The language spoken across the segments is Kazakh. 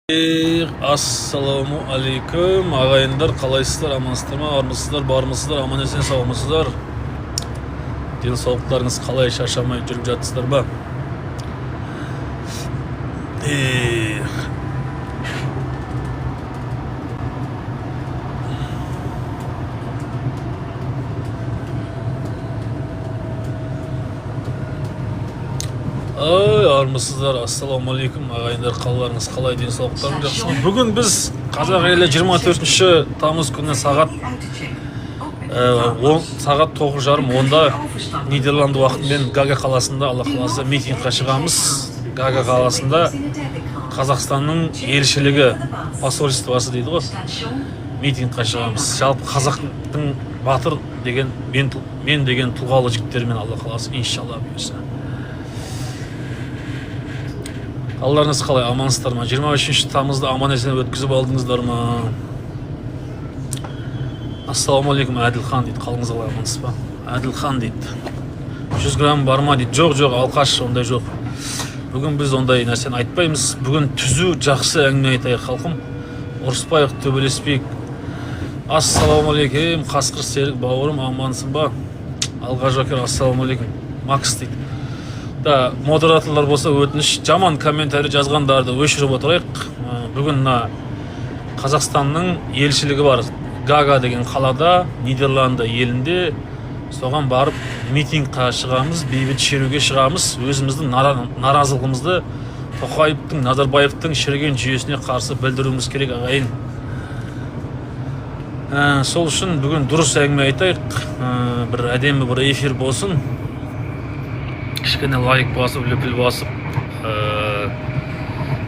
Ассаламу алейкум ағайындар, қалайсыздар, амансыздар ма, армысыздар, бармысыздар, аман есен саумысыздар? Денсаулықтарыңыз қалай, шаршамай жүріп жатсыздар ба? Армысыздар, ассаламу алейкум ағайындар, қалаларыңыз қалай, денсаулықтарыңыз жақсы ма? Бүгін біз қазақ елі 24 тамыз күні сағат 9:30 Нидерланды уақытымен Гага қаласында, Алла қаласа, митингқа шығамыз. Гага қаласында Қазақстанның елшілігі, посольствосы дейді ғой, митингқа шығамыз. Жалпы қазақтың батыр деген, мен деген тұлғалы жігіттермен, Алла қаласа, иншалла бұйырса. Алларыңыз қалай, амансыздар ма? 23 тамызда аман есен өткізіп алдыңыздар ма? Ассаламу алейкум, Әділхан дейді. Қалыңыз қалай, амансыз ба? Әділхан дейді. 100 грамм бар ма дейді. Жоқ, алқаш, ондай жоқ. Бүгін біз ондай нәрсені айтпаймыз. Бүгін түзу, жақсы әңгіме айтайық, халқым. Ұрыспайық, төбелеспейік. Ассаламу алейкум, Қасқыр Серік бауырым, амансың ба? Алға Жокер, ассаламу алейкум. Макс дейді. Модераторлар болса өтініш, жаман комментарий жазғандарды өшіріп отырайық. Бүгін Қазақстанның елшілігі бар, Гага деген қалада, Нидерланды елінде. Соған барып митингқа шығамыз, бейбіт шеруге шығамыз. Өзіміздің наразылығымызды Тоқаевтың, Назарбаевтың шіріген жүйесіне қарсы білдіруіміз керек, ағайын. Сол үшін бүгін дұрыс әңгіме айтайық. Бір әдемі бір эфир болсын. Кішкене лайк басып, лүпіл басып,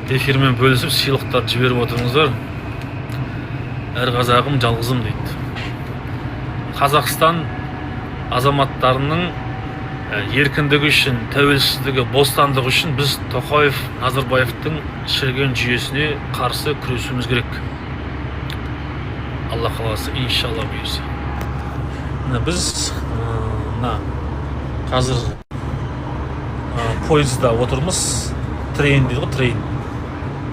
эфирмен бөлісіп, сыйлықтар жіберіп отырыңыздар. Әр қазағым жалғызым дейді. Қазақстан азаматтарының еркіндігі үшін, тәуелсіздігі, бостандығы үшін біз Тоқаев, Назарбаевтың шіріген жүйесіне қарсы күресуіміз керек. Алла қаласы, иншалла бұйырса. Біз қазір пойызда отырмыз. Трейн дейді ғой, трейн.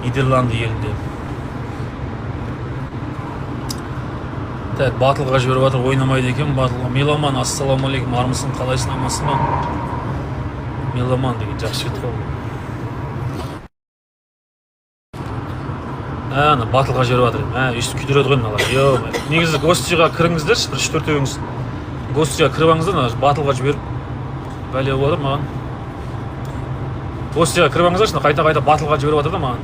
Нидерланды елінде. Батылға жіберіп жатыр, ойнамайды екен батылға. Меломан, ассаламу алейкум, армысың, қалайсың, амансың ба? Меломан деген жақсы жігіт қой. Батылға жіберіп жатыр. Өйстіп күйдіреді ғой мыналар. Негізі гостиға кіріңіздерші, бір 3-4-еуіңіз. Гостиға кіріп аңыздар, батылға жіберіп бәле болып жатыр маған. Гостиға кіріп аңыздаршы, қайта-қайта батылға жіберіп жатыр да маған.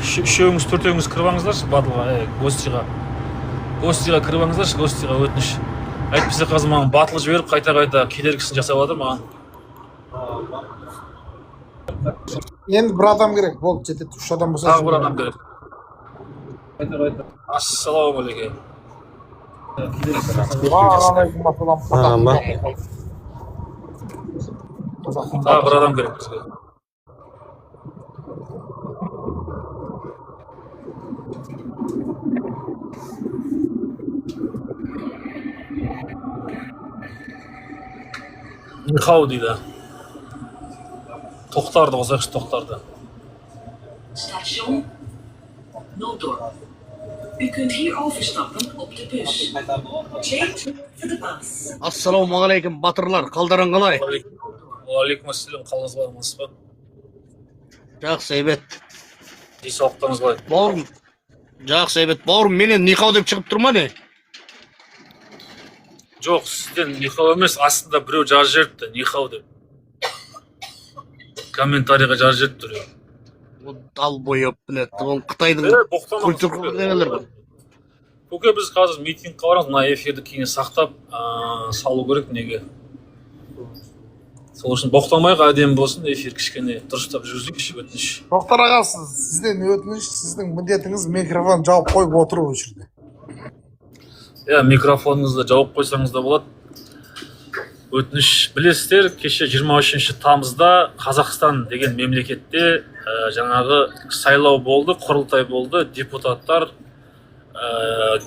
3-4-еуіңіз кіріп аңыздаршы батылға, гостиға кіріп аңыздаршы, гостиға өтініш. Әйтпесе қазір маған батыл жіберіп, қайта-қайта кедергісін жасап жатыр маған. Енді бір адам керек, болып жетеді, 3 адам болса. Тағы бір адам керек. Қайта-қайта. Ассаламу алейкум. Тағы бір адам керек бізге. Нихау дейді. Тоқтарды қосайықшы, тоқтарды. Station Noordorp. U kunt hier overstappen op de bus. Change for the bus. Ассаламу алейкум, батырлар, қалдарың қалай? Уалейкум ассалам, қалыңыз қалай, амансыз ба? Жақсы, әйбет. Денсаулықтарыңыз қалай? Бауырым, жақсы, әйбет. Бауырым, менен нихау деп шығып тұрма не? Жоқ, сізден нихау емес, астында біреу жазып жіберіпті, нихау деп. Комментарийға жазып жіберіпті. Ол дал бойып, Қытайдың культуралық нелер бар. Көке, біз қазір митингқа барамыз, мына эфирді кейін сақтап салу керек, неге? Сол үшін боқтамайық, әдемі болсын, эфир кішкене дұрыстап жүргізейікші, өтініш. Тоқтар аға, сізден өтініш, сіздің міндетіңіз микрофон жауып қойып отыру өшірді. Микрофоныңызды жауып қойсаңыз да болады. Өтініш, білесіздер, кеше 23 тамызда Қазақстан деген мемлекетте жаңағы сайлау болды, құрылтай болды, депутаттар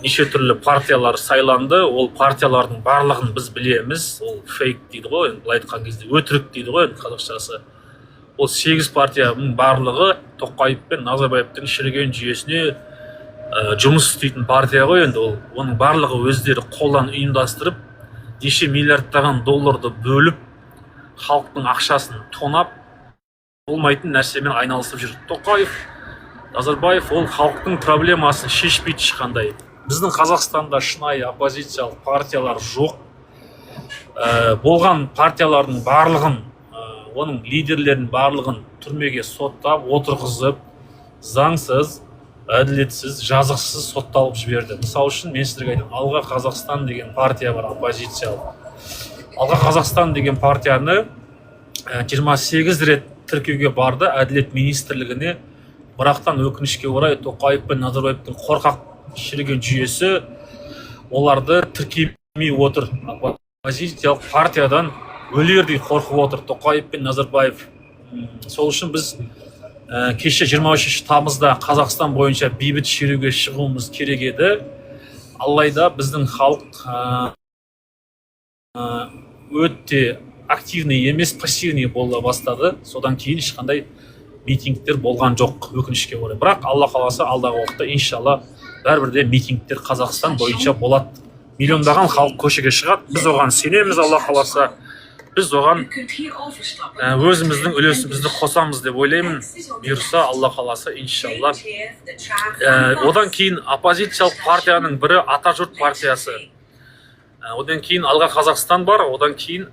неше түрлі партиялар сайланды. Ол партиялардың барлығын біз білеміз. Ол фейк дейді ғой, былай айтқан кезде өтірік дейді ғой қазақшасы. ол 8 партияның барлығы Тоқаев пен Назарбаевтың шіріген жүйесіне жұмыс істейтін партия ғой. Енді ол оның барлығы өздері қолдан ұйымдастырып, неше миллиардтаған долларды бөліп, халықтың ақшасын тонап, болмайтын нәрсемен айналысып жүр. Тоқаев, Назарбаев ол халықтың проблемасын шешпейді ешқандай. Біздің Қазақстанда шынайы оппозициялық партиялар жоқ. Болған партиялардың барлығын, оның лидерлерінің барлығын түрмеге соттап, отырғызып, заңсыз, әділетсіз, жазықсыз сотталып жіберді. Мысалы үшін мен сіздерге айтамын, Алға Қазақстан деген партия бар, оппозициялық. Алға Қазақстан деген партияны 28 рет тіркеуге барды әділет министрлігіне. Бірақтан өкінішке орай Тоқаев пен Назарбаевтың қорқақ шіріген жүйесі оларды тіркемей отыр. Оппозициялық партиядан өлердей қорқып отыр Тоқаев пен Назарбаев. Сол үшін біз кеше 23 тамызда Қазақстан бойынша бейбіт шеруге шығуымыз керек еді. Алайда біздің халық өте активный емес, пассивный бола бастады. Содан кейін ешқандай митингтер болған жоқ, өкінішке орай. Бірақ Алла қаласа алдағы уақытта иншалла бәрібір де митингтер Қазақстан бойынша болады. Миллиондаған халық көшеге шығады. Біз оған сенеміз, Алла қаласа. Біз оған өзіміздің үлесімізді қосамыз деп ойлаймын. Бұйырса Алла қаласа иншалла. Одан кейін оппозициялық партияның бірі Атажұрт партиясы. Одан кейін Алға Қазақстан бар, одан кейін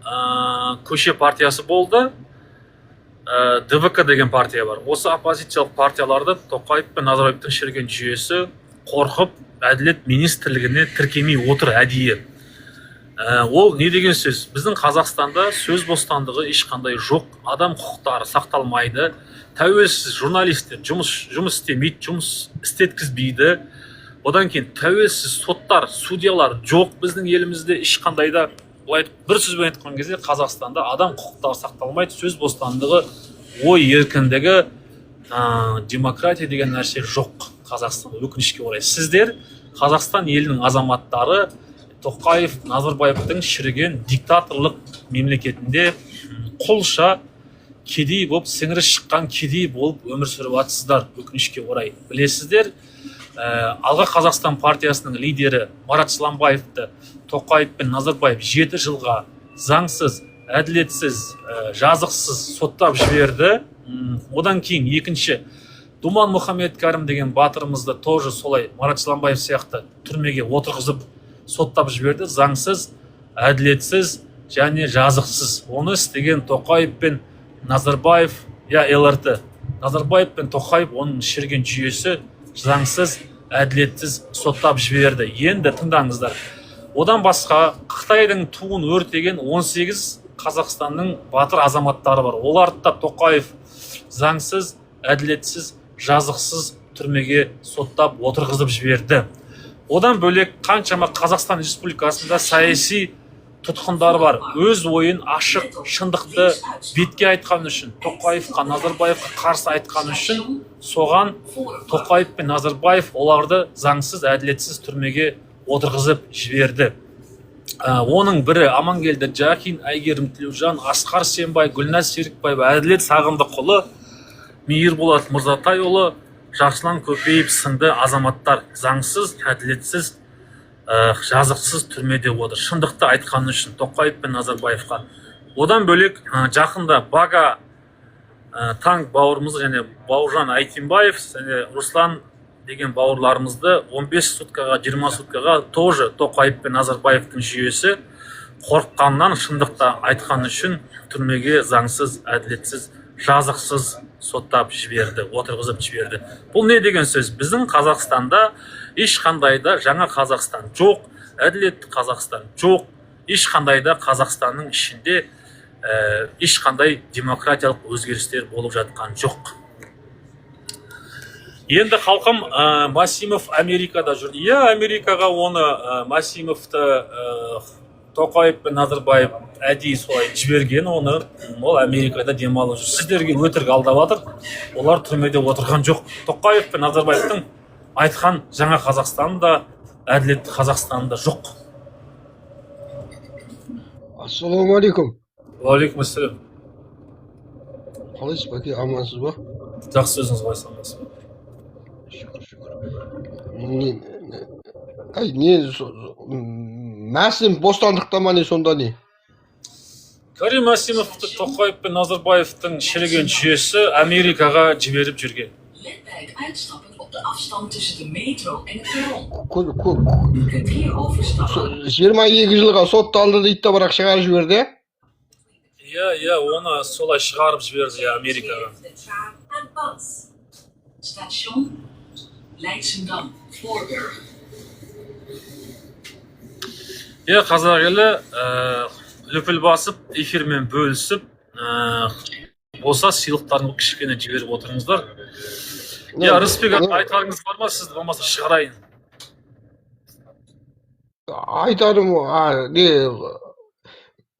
Көше партиясы болды. ДВК деген партия бар. Осы оппозициялық партияларды Тоқаев пен Назарбаевтың шіріген жүйесі қорқып, әділет министрлігіне тіркемей отыр әдейі. Ол не деген сөз? Біздің Қазақстанда сөз бостандығы ешқандай жоқ, адам құқықтары сақталмайды, тәуелсіз журналистер жұмыс істемейді, жұмыс істеткізбейді. Одан кейін тәуелсіз соттар, судьялар жоқ біздің елімізде ешқандайда. Бір сөзбен айтқан кезде Қазақстанда адам құқықтары сақталмайды, сөз бостандығы, ой еркіндігі, демократия деген нәрсе жоқ Қазақстанда, өкінішке орай. Сіздер Қазақстан елінің азаматтары Тоқаев, Назарбаевтың шіріген диктаторлық мемлекетінде құлша, кедей болып, сіңірі шыққан кедей болып өмір сүріп жатсыздар, өкінішке орай. Білесіздер, Алға Қазақстан партиясының лидері Марат Сламбаевты Тоқаев пен Назарбаев 7 жылға заңсыз, әділетсіз, жазықсыз соттап жіберді. Одан кейін екінші Думан Мұхаммед Кәрім деген батырымызды тоже солай Марат Сламбаев сияқты түрмеге отырғызып соттап жіберді. Заңсыз, әділетсіз және жазықсыз. Оны істеген Тоқаев пен Назарбаев, ЛРТ. Назарбаев пен Тоқаев оның шіріген жүйесі заңсыз, әділетсіз соттап жіберді. Енді тыңдаңыздар. Одан басқа Қытайдың туын өртеген 18 Қазақстанның батыр азаматтары бар. Оларды да Тоқаев заңсыз, әділетсіз, жазықсыз түрмеге соттап отырғызып жіберді. Одан бөлек қаншама Қазақстан Республикасында саяси тұтқындар бар. Өз ойын ашық, шындықты бетке айтқан үшін, Тоқаевқа, Назарбаевқа қарсы айтқан үшін, соған Тоқаев пен Назарбаев оларды заңсыз, әділетсіз түрмеге отырғызып жіберді. Оның бірі Амангелді Джахин, Әйгерім Тілеужан, Асқар Сембай, Гүлназ Серікбаев, Әділет Сағындықұлы, Мейірболат Мырзатайұлы, Жақсылан Көпеев сынды азаматтар заңсыз, әділетсіз, жазықсыз түрмеде отыр. Шындықты айтқан үшін Тоқаев пен Назарбаевқа. Одан бөлек жақында Бага Танк бауырымыз және Бауыржан Айтимбаев және Руслан деген бауырларымызды 15 суткаға, 20 суткаға тоже Тоқаев пен Назарбаевтың жүйесі қорыққаннан шындықты айтқан үшін түрмеге заңсыз, әділетсіз, жазықсыз соттап жіберді, отырғызып жіберді. Бұл не деген сөз? Біздің Қазақстанда ешқандайда жаңа Қазақстан жоқ, әділетті Қазақстан жоқ, ешқандайда Қазақстанның ішінде ешқандай демократиялық өзгерістер болып жатқан жоқ. Енді халқым, Масимов Америкада жүр. Америкаға оны Масимовты Тоқаев пен Назарбаев әдейі солай жіберген, оны ол Америкада демалып жүр. Сіздерге өтірік алдап жатыр, олар түрмеде отырған жоқ. Тоқаев пен Назарбаевтың айтқан жаңа Қазақстанда, әділетті Қазақстанда жоқ. Ассаламу алейкум. Уалейкум ассалам. Қалайсыз бәке, амансыз ба? Жақсы, өзіңіз қалайсыз, амансыз ба? Мәсім бостандықта ма не сонда не? Кәрім Мәсімовті Тоқаев пен Назарбаевтың шіріген жүйесі Америкаға жіберіп жүрген. Let bij het uitstappen op de afstand tussen de metro en het perron. Көп. U kunt hier overstappen. 22 жылға сотталды дейді да бірақ шығарып жіберді. Иә, оны солай шығарып жіберді Америкаға. De tram en pas. Station Leidschendam, Voorburg. Қазақ елі лүпіл басып, эфирмен бөлісіп, болса сыйлықтарын кішкене жіберіп отырыңыздар. Рысбек айтарыңыз бар ма, сізді болмаса шығарайын? Айтарым,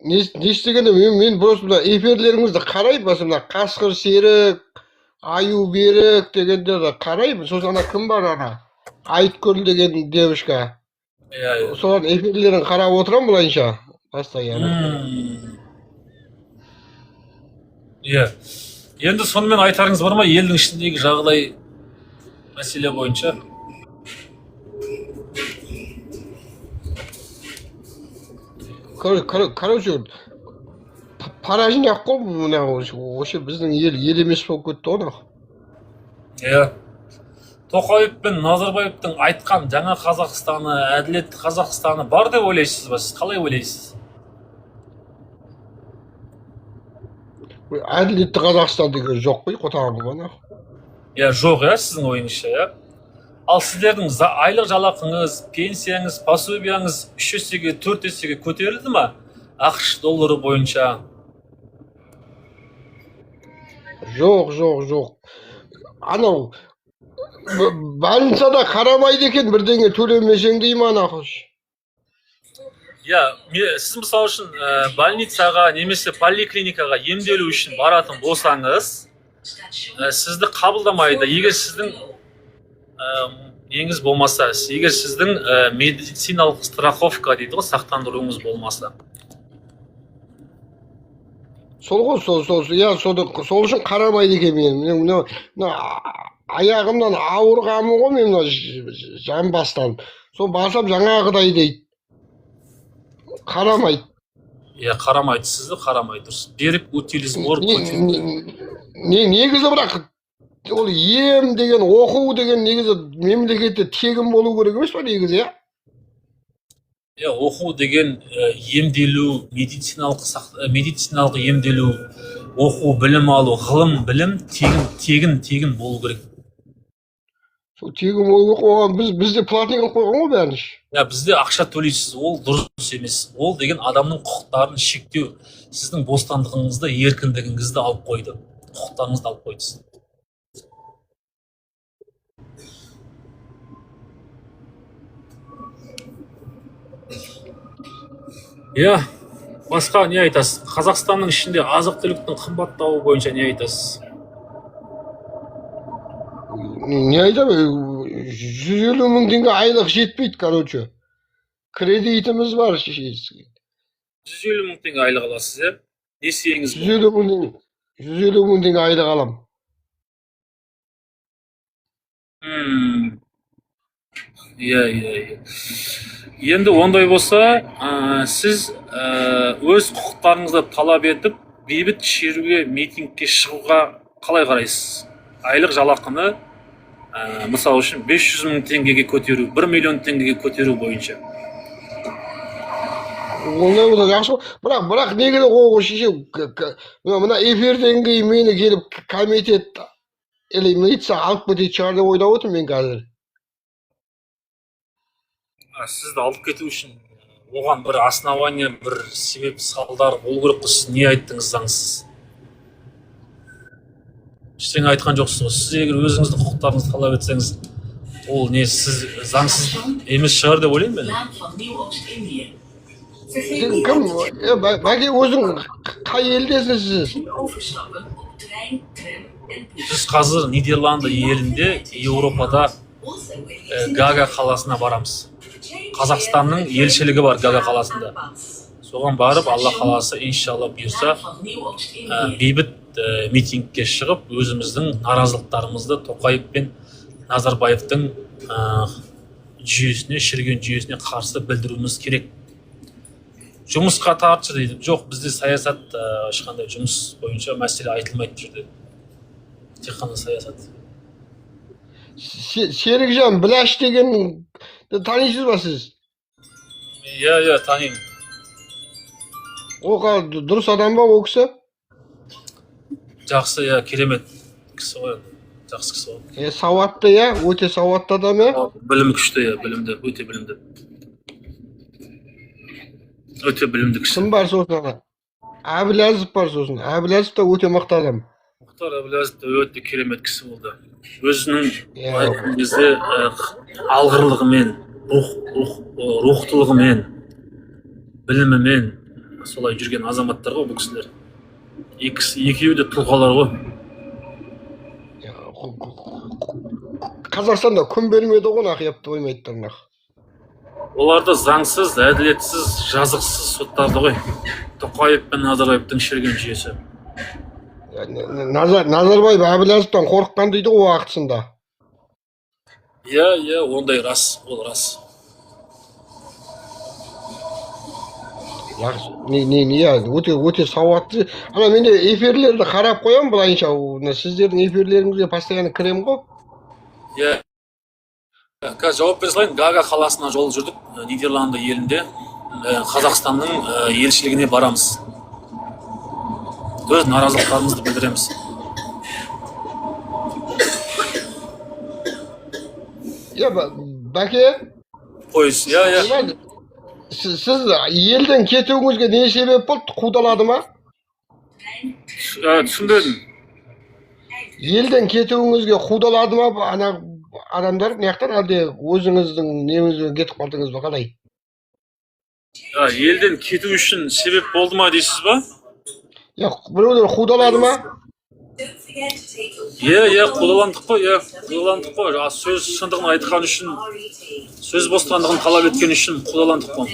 не істегенде мен просто мына эфирлеріңізді қараймын, басымда Қасқыр Серік, Аю Берік дегендерді қараймын. Сосын ана кім бар ана? Айткүл деген девушка. Соған эфирлерін қарап отырам бұлайынша. Постоянно. Енді сонымен айтарыңыз бар ма, елдің ішіндегі жағдай мәселе бойынша? Короче, поражение қой мына вообще біздің ел емес болып кетті ғой. Тоқаев пен Назарбаевтың айтқан жаңа Қазақстаны, әділетті Қазақстаны бар деп ойлайсыз ба? Сіз қалай ойлайсыз? Әділетті Қазақстан деген жоқ қой, қотағым ғана. Жоқ, сіздің ойыңызша, Ал сіздердің айлық жалақыңыз, пенсияңыз, пособияңыз 3 есеге, 4 есеге көтерілді ма? ақш доллары бойынша? Жоқ. Анау больницада қарамайды екен, бірдеңе төлемесең дей ма нахуй? Сіз мысалы үшін больницаға немесе поликлиникаға емделу үшін баратын болсаңыз, сізді қабылдамайды. Егер сіздің неңіз болмаса, егер сіздің медициналық страховка дейді ғой, сақтандыруыңыз болмаса. Сол ғой, сол үшін қарамайды екен мен. Аяғымнан ауырғамын ғой мен жамбастан. Сол барсам жаңағыдай дейді. Қарамайды. Қарамайды, сізді қарамайды. Беріп утилизм орып көтерді. Негізі бірақ ол ем деген, оқу деген негізі мемлекетте тегін болу керек емес па негізі, оқу деген емделу, медициналық емделу, оқу, білім алу, ғылым, білім тегін болу керек. Сол тегін болу керек, оған бізде платный қылып қойған ғой бәрін. Бізде ақша төлейсіз, ол дұрыс емес. Ол деген адамның құқықтарын шектеу, сіздің бостандығыңызды, еркіндігіңізді алып қойды. Құқықтарыңызды алып қойды. Басқа не айтасыз? Қазақстанның ішінде азық-түліктің қымбаттауы бойынша не айтасыз? Не айтам? 150 мың теңге айлық жетпейді, короче. Кредитіміз бар. 150 мың теңге айлық аласыз, несиеңіз бар? 150 мың теңге айлық алам. Енді ондай болса, сіз өз құқықтарыңызды талап етіп, бейбіт шеруге, митингке шығуға қалай қарайсыз? Айлық жалақыны, мысалы үшін 500 мың теңгеге көтеру, 1 миллион теңгеге көтеру бойынша. Ондай болса жақсы. Бірақ негізі ол шеше, мына эфирден кейін мені келіп комитет или милиция алып кететін шығар деп ойлап отырмын мен қазір. Сізді алып кету үшін оған бір основание, бір себеп салдар болу керек қой. Сіз не айттыңыз заңсыз? Ештеңе айтқан жоқсыз ғой. Сіз егер өзіңіздің құқықтарыңызды талап етсеңіз, ол не, сіз заңсыз емес шығар деп ойлаймын мен. Кім? Бәке өзің қай елдесіз сіз? Біз қазір Нидерланды елінде, Еуропада Гага қаласына барамыз. Қазақстанның елшілігі бар Гага қаласында. Соған барып, Алла қаласы иншалла бұйырса, бейбіт митингке шығып, өзіміздің наразылықтарымызды Тоқаев пен Назарбаевтың жүйесіне, шіріген жүйесіне қарсы білдіруіміз керек. Жұмысқа тартшы дейді. Жоқ, бізде саясат ешқандай жұмыс бойынша мәселе айтылмайды жүрді. Тек қана саясат. Серікжан Біләш деген танисыз ба сіз? Иә, танимын. О, дұрыс адам ба ол кісі? Жақсы, керемет кісі ғой. Жақсы кісі ғой. Сауатты, өте сауатты адам, Білімі күшті, білімді, өте білімді. Өте білімді кісі. Кім бар сосын? Әбіләзов бар сосын. Әбіләзов та өте мықты адам. Мұхтар Әбіләзов та өте керемет кісі болды. Өзінің айтқан кезде алғырлығымен, рухтылығымен, білімімен солай жүрген азаматтар ғой бұл кісілер. Екеуі де тұлғалар ғой. Қазақстанда күн бермеді ғой, нақияпты оймайттарнақ. Оларды заңсыз, әділетсіз, жазықсыз соттарды ғой. Тоқаев пен Назарбаевтың шіріген жүйесі. Назарбаев Әбіләзовтан қорыққан дейді ғой уақытысында. Иә, ондай рас, ол рас. Өте сауатты. Ана мен де эфирлерді қарап қоямын былайынша. Сіздердің эфирлеріңізге постоянно кірем ғой. Иә. Қазір жауап бере салайын. Гага қаласына жол жүрдік. Нидерланды елінде Қазақстанның елшілігіне барамыз. Өз наразылықтарымызды білдіреміз. Бәке? Пойыз, иә. Сіз елден кетуіңізге не себеп болды? Қудалады ма? Түсінбедім. Елден кетуіңізге қудалады ма? Ана адамдар неқтан әлде өзіңіздің немізбен кетіп қалдыңыз ба қалай? Елден кету үшін себеп болды ма дейсіз ба? Біреулер қудалады ма? Қудаландық қой. Сөз шындығын айтқан үшін, сөз бостандығын талап еткен үшін қудаландық қой.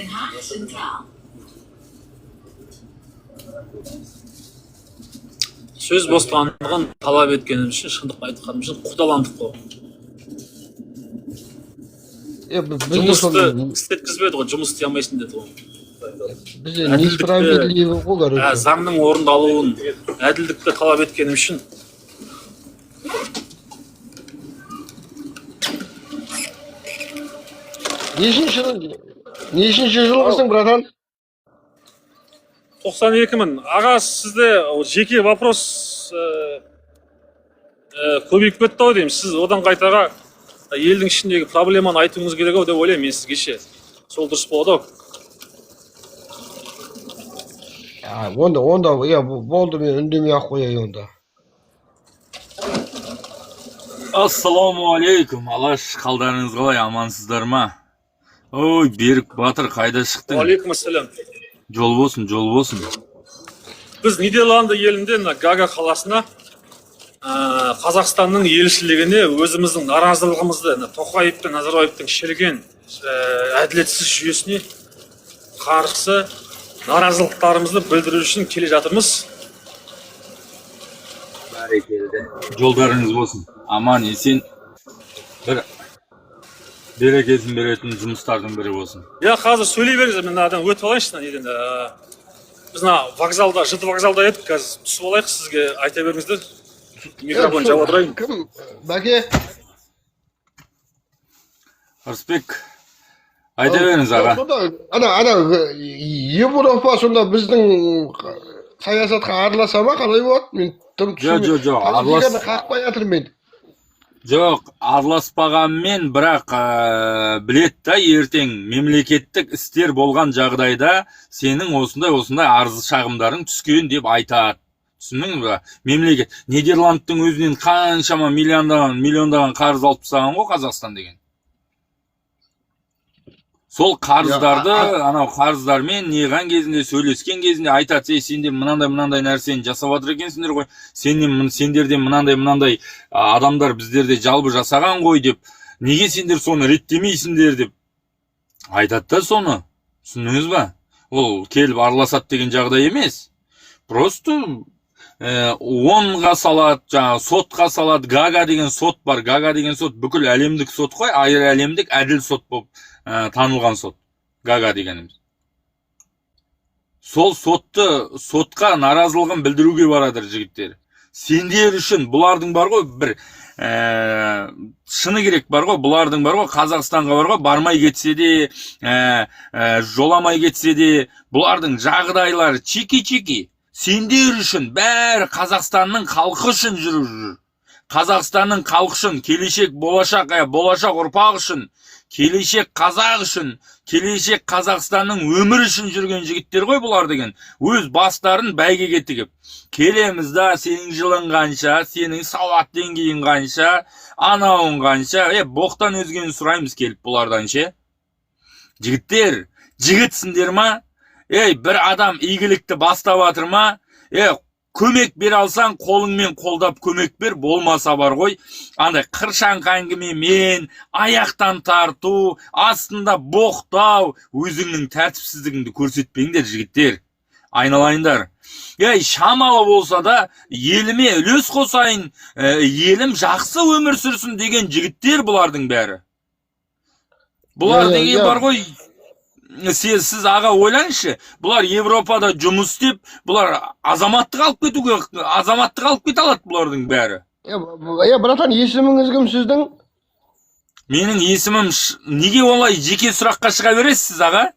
Сөз бостандығын талап еткенім үшін, шындық айтқаным үшін қудаландық қой. Жұмысты істеткізбеді ғой, жұмыс істей алмайсың деді ғой. Бізде несправедливо ғой. Заңның орындалуын, әділдікті талап еткенім үшін. Нешінші жылғысың, братан? 92.000. Аға, сізде жеке вопрос көбейіп кетті ау деймін. Сіз одан қайтаға елдің ішіндегі проблеманы айтуыңыз керек ау деп ойлаймын мен сізге. Сол дұрыс болады ау. Онда, болды, мен үндемей ақ қояйын онда. Ассаламу алейкум, Алаш, қалдарыңыз қалай, амансыздар ма? Ой, Берік Батыр, қайда шықтың? Алейкум ассалам. Жол болсын. Біз Нидерланды елінде Гага қаласына Қазақстанның елшілігіне өзіміздің наразылығымызды, Тоқаев пен Назарбаевтың шіріген әділетсіз жүйесіне қарсы наразылықтарымызды білдіру үшін келе жатырмыз. Бәрекелді. Жолдарыңыз болсын. Аман, есен. Бір берекесін беретін жұмыстардың бірі болсын. Қазір сөйлей беріңіз, мен адам өтіп алайыншы неден. Біз вокзалда, жыты вокзалда едік, қазір түсіп алайық, сізге айта беріңіздер. Микрофон жауап отырайын. Кім? Бәке? Ырысбек, айта беріңіз аға. Ана Европа сонда біздің саясатқа араласа ма, қалай болады? Жоқ, қақпай жатырмын. Жоқ, араласпағанмен, бірақ білетті ертең мемлекеттік істер болған жағдайда сенің осындай арыз шағымдарың түскен деп айтады. Түсіндің бе? Мемлекет Нидерландтың өзінен қаншама миллиондаған қарыз алып тастаған ғой Қазақстан деген. Сол қарыздарды, анау қарыздармен неған кезінде, сөйлескен кезінде айтады, сендер мынандай нәрсені жасап жатыр екенсіңдер ғой, сендерден мынандай адамдар біздерде жалбы жасаған ғой деп, неге сендер соны реттемейсіңдер деп айтады да соны. Түсіндіңіз ба? Ол келіп араласады деген жағдай емес. Просто онға салады, жаңағы сотқа салады. Гага деген сот бар. Гага деген сот бүкіл әлемдік сот қой, айыр әлемдік әділ сот болып танылған сот. Гага дегеніміз. Сол сотқа наразылығын білдіруге барадыр жігіттер. Сендер үшін бұлардың бар ғой бір шыны керек бар ғой, бұлардың бар ғой, Қазақстанға бар ғой, бармай кетсе де, жоламай кетсе де, бұлардың жағдайлары чеки-чеки. Сендер үшін бәрі Қазақстанның халқы үшін жүріп. Қазақстанның халқы үшін, келешек болашақ ұрпақ үшін, келешек қазақ үшін, келешек Қазақстанның өмір үшін жүрген жігіттер ғой бұлар деген. Өз бастарын бәйгеге тігіп. Келеміз да, сенің жылың қанша, сенің сауат деңгейің қанша, анауың қанша, боқтан өзгені сұраймыз келіп бұлардан ше. Жігіттер, жігітсіңдер ма? Бір адам игілікті бастап атыр ма? Көмек бер алсаң, қолыңмен қолдап көмек бер, болмаса бар ғой. Андай қыршаңқ әңгімемен, аяқтан тарту, астында боқтау, өзіңнің тәртіпсіздігіңді көрсетпеңдер жігіттер. Айналайындар. Шамалы болса да, еліме үлес қосайын, елім жақсы өмір сүрсін деген жігіттер бұлардың бәрі. Бұлар деген бар ғой. Сіз аға ойлаңызшы, бұлар Европада жұмыс істеп, бұлар азаматтық алып кете алады бұлардың бәрі. Братан, есіміңіз кім сіздің? Менің есімім, неге олай жеке сұраққа шыға бересіз аға?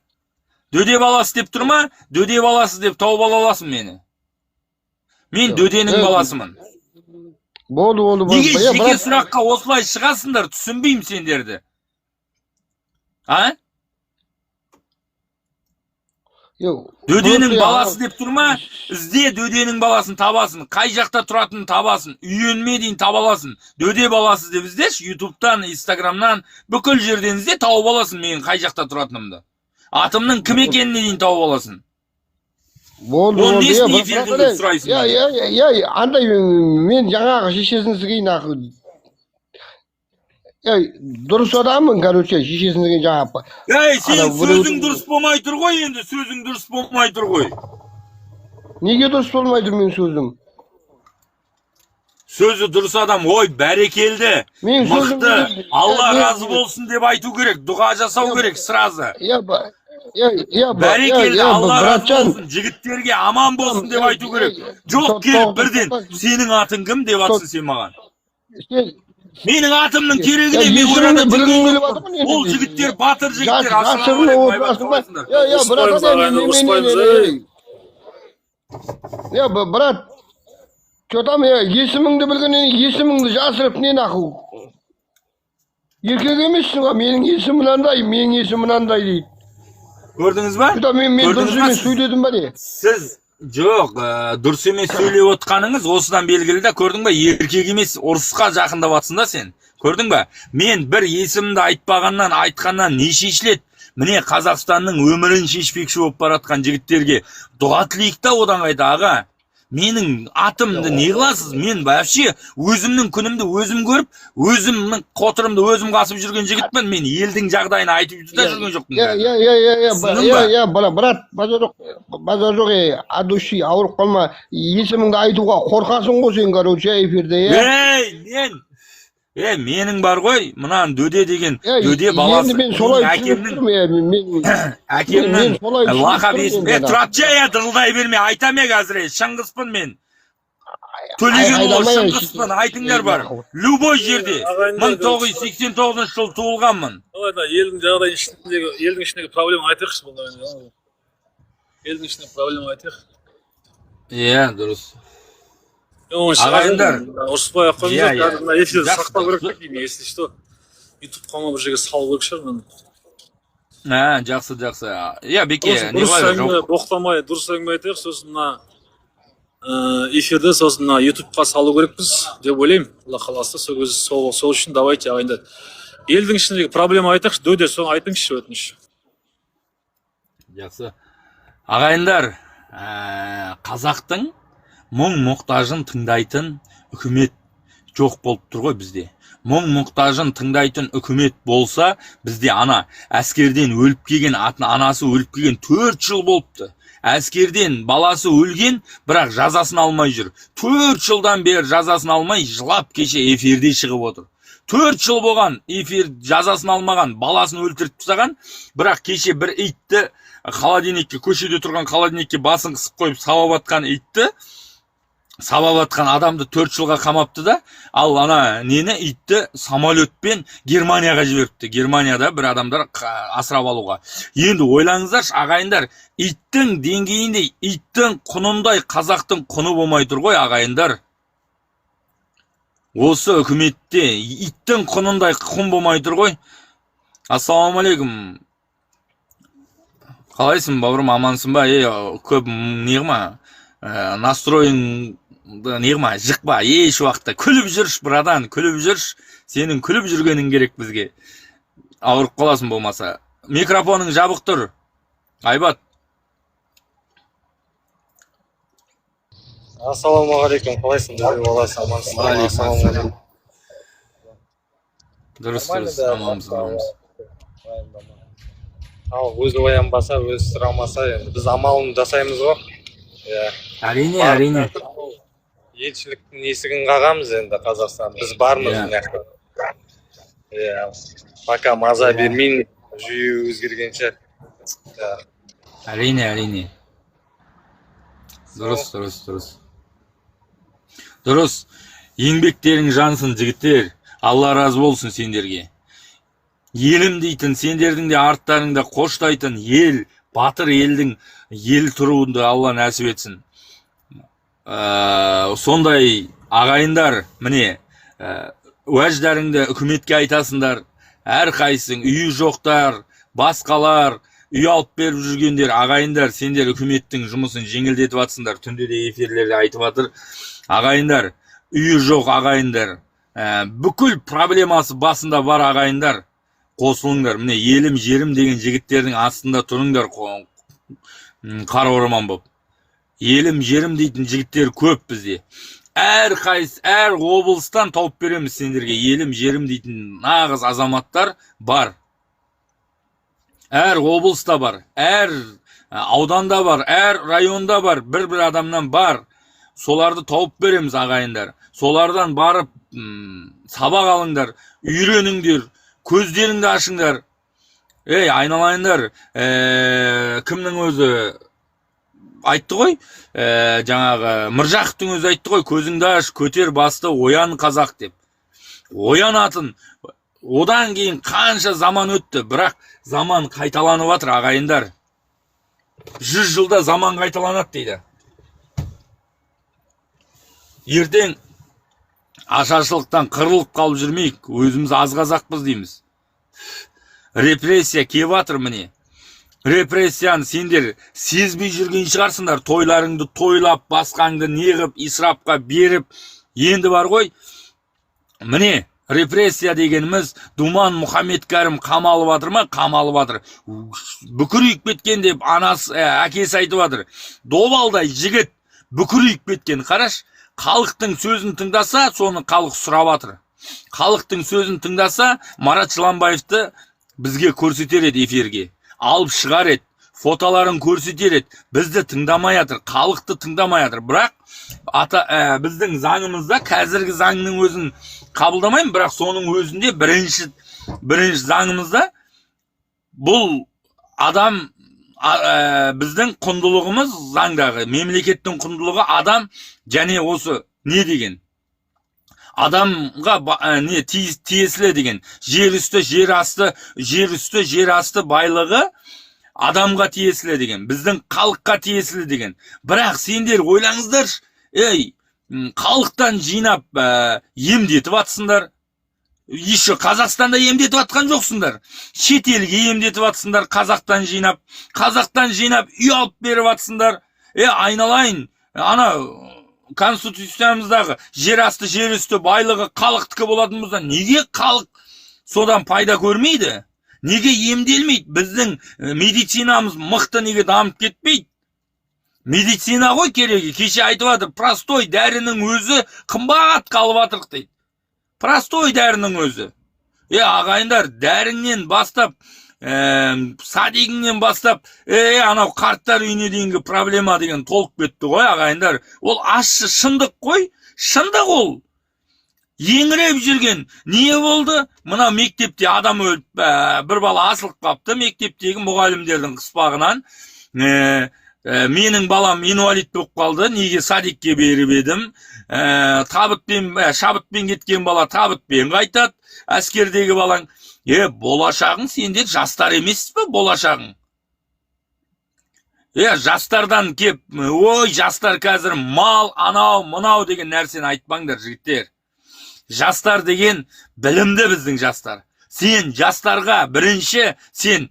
Дөде баласы деп тұрма, дөде баласы деп тауып ала аласың мені. Мен дөденің баласымын. Болды. Неге жеке сұраққа осылай шығасыңдар, түсінбеймін сендерді. Дөденің баласы деп тұрма, ізде дөденің баласын табасын, қай жақта тұратынын табасын, үйенме дейін табаласын. Дөде баласы деп іздеш, ютубтан, инстаграмнан, бүкіл жерден ізде тауып аласын менің қай жақта тұратынымды. Атымның кім екеніне дейін тауып аласын. Болды. Ол несін эфирді сұрайсың? Андай, мен жаңағы шешесіңіз кейін ақы. Дұрыс адамын, короче, шешесіңіз кейін жаңағы. Сен сөзің дұрыс болмай тұр ғой енді, сөзің дұрыс болмай тұр ғой. Неге дұрыс болмай тұр мен сөзім? Сөзі дұрыс адам, ой, бәрекелді, мықты, Алла разы болсын деп айту керек, дұға жасау керек, сразу. Бәрекелді, Алла разы болсын, жігіттерге аман болсын деп айту керек. Жоқ келіп бірден, сенің атың кім деп атсын сен маған. Менің атымның керегіне мен ойладым, ол жігіттер, батыр жігіттер, брат, что там, есіміңді білгеннен есіміңді жасырып не нақу? Еркек емессің ба, менің есім мынандай, менің есім мынандай дейді. Көрдіңіз ба? Мен дұрыс емес сөйледім ба не? Сіз жоқ, дұрыс емес сөйлеп отқаныңыз осыдан белгілі да, көрдің ба? Еркек емес, ұрысқа жақындап атсың да сен. Көрдің ба? Мен бір есімді айтқаннан не шешіледі? Міне Қазақстанның өмірін шешпекші болып баратқан жігіттерге дұға тілейік та одан қайда аға. Менің атымды не қыласыз? Мен вообще өзімнің күнімді өзім көріп, өзімнің қотырымды өзім қасып жүрген жігітпін. Мен елдің жағдайын айтып жүрді жүрген жоқпын. Брат, базар жоқ, адуши, ауырып қалма. Есіміңді айтуға қорқасың ғой сен, короче, эфирде. Менің бар ғой, мұнан дөде деген, дөде баласы. Әкемнің лақап есім. Тұрат жая дырылдай берме, айтаме қазір, шыңғыспын мен. Төлеген ол шыңғыспын, айтыңдар бар. Любой жерде, 1989 жыл туылғанмын. Елдің ішіндегі проблема айтайықшы бұл. Елдің ішіндегі проблема айтайық. Дұрыс. Ағайындар, ұрыспай ақ қойыңыздар, эфирді сақтау керек деймін, если что, ютуб қама бір жерге салу керек шығар мен. Жақсы. Беке, не бар? Боқтамай, дұрыс әңгіме айтайық, сосын эфирді сосын ютубқа салу керекпіз деп ойлаймын, Алла қаласа, сол үшін давайте ағайындар. Елдің ішіндегі проблема айтайықшы, дөде соны айтыңызшы өтініш. Жақсы. Ағайындар, қазақтың мұң-мұқтажын тыңдайтын үкімет жоқ болып тұр ғой бізде. Мұң-мұқтажын тыңдайтын үкімет болса, бізде әскерден өліп келген, анасы өліп келген 4 жыл болыпты. әскерден баласы өлген, бірақ жазасын алмай жүр. 4 жылдан бері жазасын алмай жылап кеше эфирде шығып отыр. 4 жыл болған эфир жазасын алмаған, баласын өлтіріп тастаған, бірақ кеше бір итті холодильникке, көшеде тұрған холодильникке басын қысып қойып сабап атқан итті, сабап атқан адамды 4 жылға қамапты да, ал ана нені итті самолетпен Германияға жіберіпті. Германияда бір адамдар асырап алуға. Енді ойлаңыздаршы ағайындар, иттің деңгейінде, иттің құнындай қазақтың құны болмай тұр ғой ағайындар. Осы үкіметте иттің құнындай құн болмай тұр ғой. Ассалаумалейкум. Қалайсың, бауырым, амансың ба? Көп неғма, настроен неғма, жықпа, еш уақытта күліп жүрш, брадан, күліп жүрш. Сенің күліп жүргенің керек бізге. Ауырып қаласың болмаса. Микрофоның жабық тұр. Айбат. Ассалаумағалейкум, қалайсың, дәуір боласың, амансың. Дұрыс, аманбыз. Ал өзі оянбаса, өзі сұрамаса, енді біз амалын жасаймыз ғой. Әрине. Елшіліктің есігін қағамыз енді Қазақстан. Біз бармыз мына. Пока маза бермейін, жүйе өзгергенше. Әрине. Дұрыс. Еңбектерің жансын, жігіттер. Алла разы болсын сендерге. Елім дейтін, сендердің де арттарыңда қоштайтын ел, батыр елдің ел тұруынды Алла нәсіп етсін. Сондай ағайындар, міне, уәждәріңді үкіметке айтасыңдар, әр қайсың, үйі жоқтар, басқалар, үй алып беріп жүргендер, ағайындар, сендер үкіметтің жұмысын жеңілдетіп атсыңдар, түнде де эфирлерде айтып атыр. Ағайындар, үйі жоқ ағайындар, бүкіл проблемасы басында бар ағайындар, қосылыңдар. Міне, елім, жерім деген жігіттердің астында тұрыңдар, қара орман боп. Елім, жерім дейтін жігіттер көп бізде. Әр облыстан тауып береміз сендерге. Елім, жерім дейтін нағыз азаматтар бар. Әр облыста бар, әр ауданда бар, әр районда бар, бір адамнан бар. Соларды тауып береміз ағайындар. Солардан барып сабақ алыңдар, үйреніңдер, көздеріңді ашыңдар. Айналайындар, кімнің өзі айтты ғой, жаңағы Міржақовтың өзі айтты ғой, көзіңді аш, көтер басты, оян қазақ деп. Оянатын, одан кейін қанша заман өтті, бірақ заман қайталанып жатыр ағайындар. 100 жылда заман қайталанады дейді. Ертең ашаршылықтан қырылып қалып жүрмейік, өзіміз аз қазақпыз дейміз. Репрессия кеп жатыр міне. Репрессияны сендер сезбей жүрген шығарсыңдар, тойларыңды тойлап, басқаңды неғып, исрапқа беріп, енді бар ғой. Міне, репрессия дегеніміз Думан Мұхаммед Кәрім қамалып жатыр ма? Қамалып жатыр. Бүкірейіп кеткен деп әкесі айтып жатыр. Добалдай жігіт бүкірейіп кеткен. Қараш, халықтың сөзін тыңдаса, соны халық сұрап жатыр. Халықтың сөзін тыңдаса, Марат Жыланбаевты бізге көрсетер еді эфирге. Алып шығар еді, фотоларын көрсетер еді. Бізді тыңдамай жатыр, халықты тыңдамай жатыр. Бірақ біздің заңымызда, қазіргі заңның өзін қабылдамаймын, бірақ соның өзінде бірінші заңымызда бұл адам, біздің құндылығымыз заңдағы, мемлекеттің құндылығы адам, және осы не деген? Адамға тиесілі деген. Жер үсті, жер асты байлығы адамға тиесілі деген. Біздің халыққа тиесілі деген. Бірақ сендер ойлаңыздар, халықтан жинап емдетіп атсыңдар. Еще Қазақстанда емдетіп атқан жоқсыңдар. Шетелге емдетіп атсыңдар, қазақтан жинап үй алып беріп атсыңдар. Айналайын, ана конституциямыздағы жер асты, жер үсті байлығы халықтікі болатын болса, неге халық содан пайда көрмейді? Неге емделмейді? Біздің медицинамыз мықты неге дамып кетпейді? Медицина ғой керегі. Кеше айтып жатыр, простой дәрінің өзі қымбат қалып жатыр дейді. Простой дәрінің өзі. Ағайындар, дәріңнен бастап садигіңнен бастап анау қарттар үйіне дейінгі проблема деген толып кетті ғой ағайындар. Ол ащы шындық қой, шындық ол. Еңіреп жүрген не болды? Мына мектепте адам өліп, бір бала асылып қапты мектептегі мұғалімдердің қыспағынан. Менің балам инвалид болып қалды, неге садикке беріп едім. Шабытпен кеткен бала табытпен қайтады. Әскердегі балаң. Болашағың сендер жастар емес пе болашағың? Жастардан кеп, ой, жастар қазір мал, анау, мынау деген нәрсені айтпаңдар, жігіттер. Жастар деген білімді біздің жастар. Сен жастарға бірінші, сен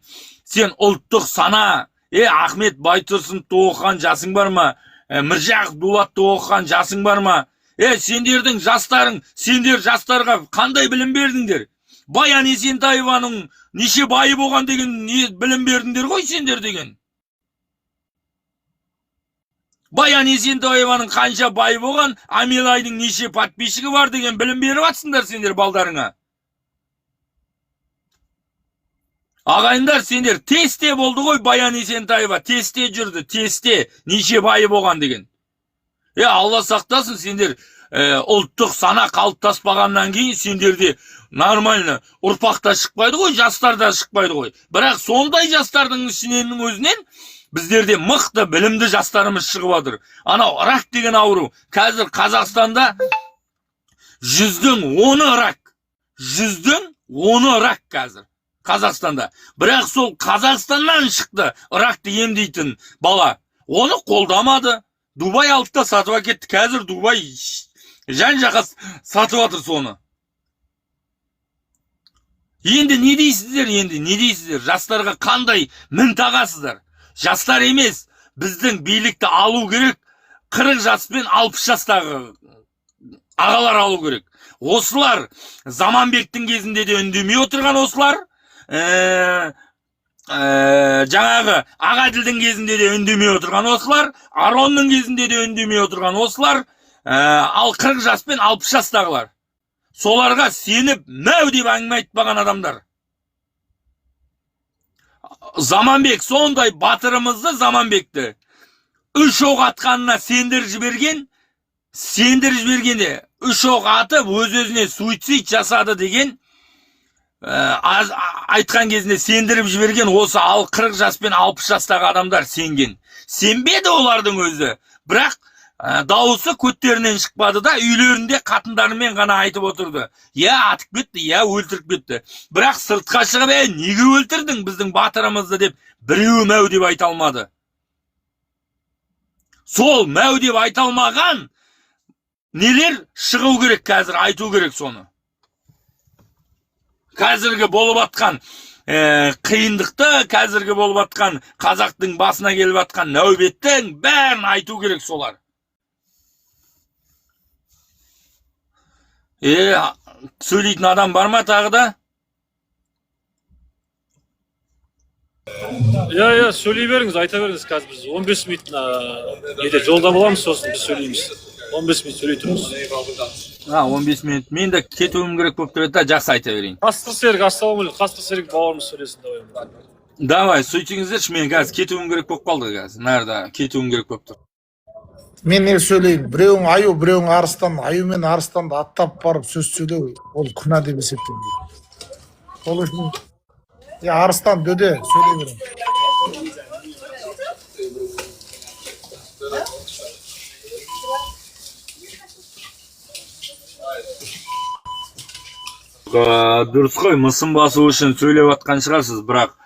ұлттық сана, Ахмет Байтұрсыновты оқыған жасың бар ма? Міржақып Дулатты оқыған жасың бар ма? Сендердің жастарың, сендер жастарға қандай білім бердіңдер? Баян Есентаеваның неше байы болған деген білім бердіңдер ғой сендер деген. Баян Есентаеваның қанша байы болған, Амелайдың неше подписчигі бар деген білім беріп атсыңдар сендер балдарыңа. Ағайындар, сендер тесте болды ғой Баян Есентаева, тесте жүрді, тесте неше байы болған деген. Алла сақтасын, сендер ұлттық сана қалыптаспағаннан кейін сендерде нормально ұрпақта шықпайды ғой, жастарда шықпайды ғой. Бірақ сондай жастардың ішінен өзінен біздерде мықты білімді жастарымыз шығып жатыр. Анау рак деген ауру қазір Қазақстанда 10% рак. 10% рак қазір Қазақстанда. Бірақ сол Қазақстаннан шықты ракты емдейтін бала. Оны қолдамады. Дубай алтыда сатып әкетті. Қазір Дубай жан-жаққа сатып жатыр соны. Енді не дейсіздер? Жастарға қандай мін тағасыздар? Жастар емес, біздің билікті алу керек. 40 жас пен 60 жастағы ағалар алу керек. Осылар Заманбектің кезінде де үндемей отырған осылар. Жаңағы Ағаділдің кезінде де үндемей отырған осылар. Аронның кезінде де үндемей отырған осылар. Ал 40 жас пен 60 жастағылар. Соларға сеніп мәу деп әңгіме айтпаған адамдар. Заманбек сондай батырымызды Заманбекті 3 оқ атқанына сендір жібергенде 3 оқ атып өз-өзіне суицид жасады деген айтқан кезінде сендіріп жіберген осы 40 жас пен 60 жастағы адамдар сенген. Сенбеді олардың өзі. Бірақ дауысы көттерінен шықпады да үйлерінде қатындарымен ғана айтып отырды. Атып кетті, өлтіріп кетті. Бірақ сыртқа шығып, неге өлтірдің біздің батырымызды деп біреуі мәу деп айта алмады. Сол мәу деп айта алмаған нелер шығу керек қазір, айту керек соны. Қазіргі болып атқан қиындықты, қазіргі болып атқан қазақтың басына келіп атқан нәубеттің бәрін айту керек солар. Сөйлейтін адам бар ма тағы да? Сөйлей беріңіз, айта беріңіз. Қазір біз 15 минут жолда боламыз, сосын біз сөйлейміз. 15 минут сөйлей тұрмыз. 15 минут. Мен де кетуім керек болып тұрады да, жақсы айта берейін. Қастық Серік, ассалаумағалейкум. Қастық Серік бауырымыз сөйлесін, давай. Давай, сөйтіңіздерші, мен қазір кетуім керек болып қалды қазір. Нәрді кетуім керек болып тұр. Мен не сөйлейін? Біреуің аю, біреуің арыстан. Аю мен арыстанды аттап барып сөз сөйлеу, ол күнә деп есептеймін. Ол үшін арыстан дөде сөйлей берем. Дұрыс қой, мысын басу үшін сөйлеп атқан шығарсыз, бірақ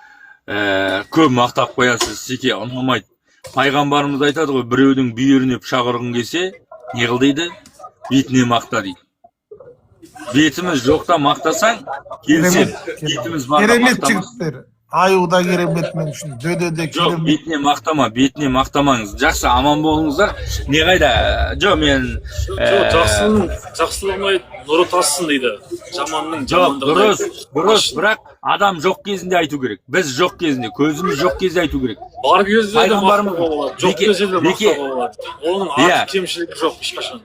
көп мақтап қоясыз, секе ұнамайды. Пайғамбарымыз айтады ғой, біреудің бүйіріне пышақ ұрғың келсе, не қыл дейді? Бетіне мақта дейді. Бетіміз жоқта мақтасаң, келсем, бетіміз барда Керемет мақтамас. жігіттер. Аюда керемет мен үшін. Дөдеде Жоқ, керемет. бетіне мақтама, бетіне мақтамаңыз. Жақсы, аман болыңыздар. Не қайда? Жоқ, мен... Жақсы болмай, нұры тассын дейді. Жаманның Жоқ, дұрыс, бірақ адам жоқ кезінде айту керек. Біз жоқ кезінде, көзіміз жоқ кезде айту керек. Бар кезде де Пайғамбарымыз- мақтауға болады. Жоқ кезде де мақтауға болады. Оның артық кемшілігі жоқ ешқашан.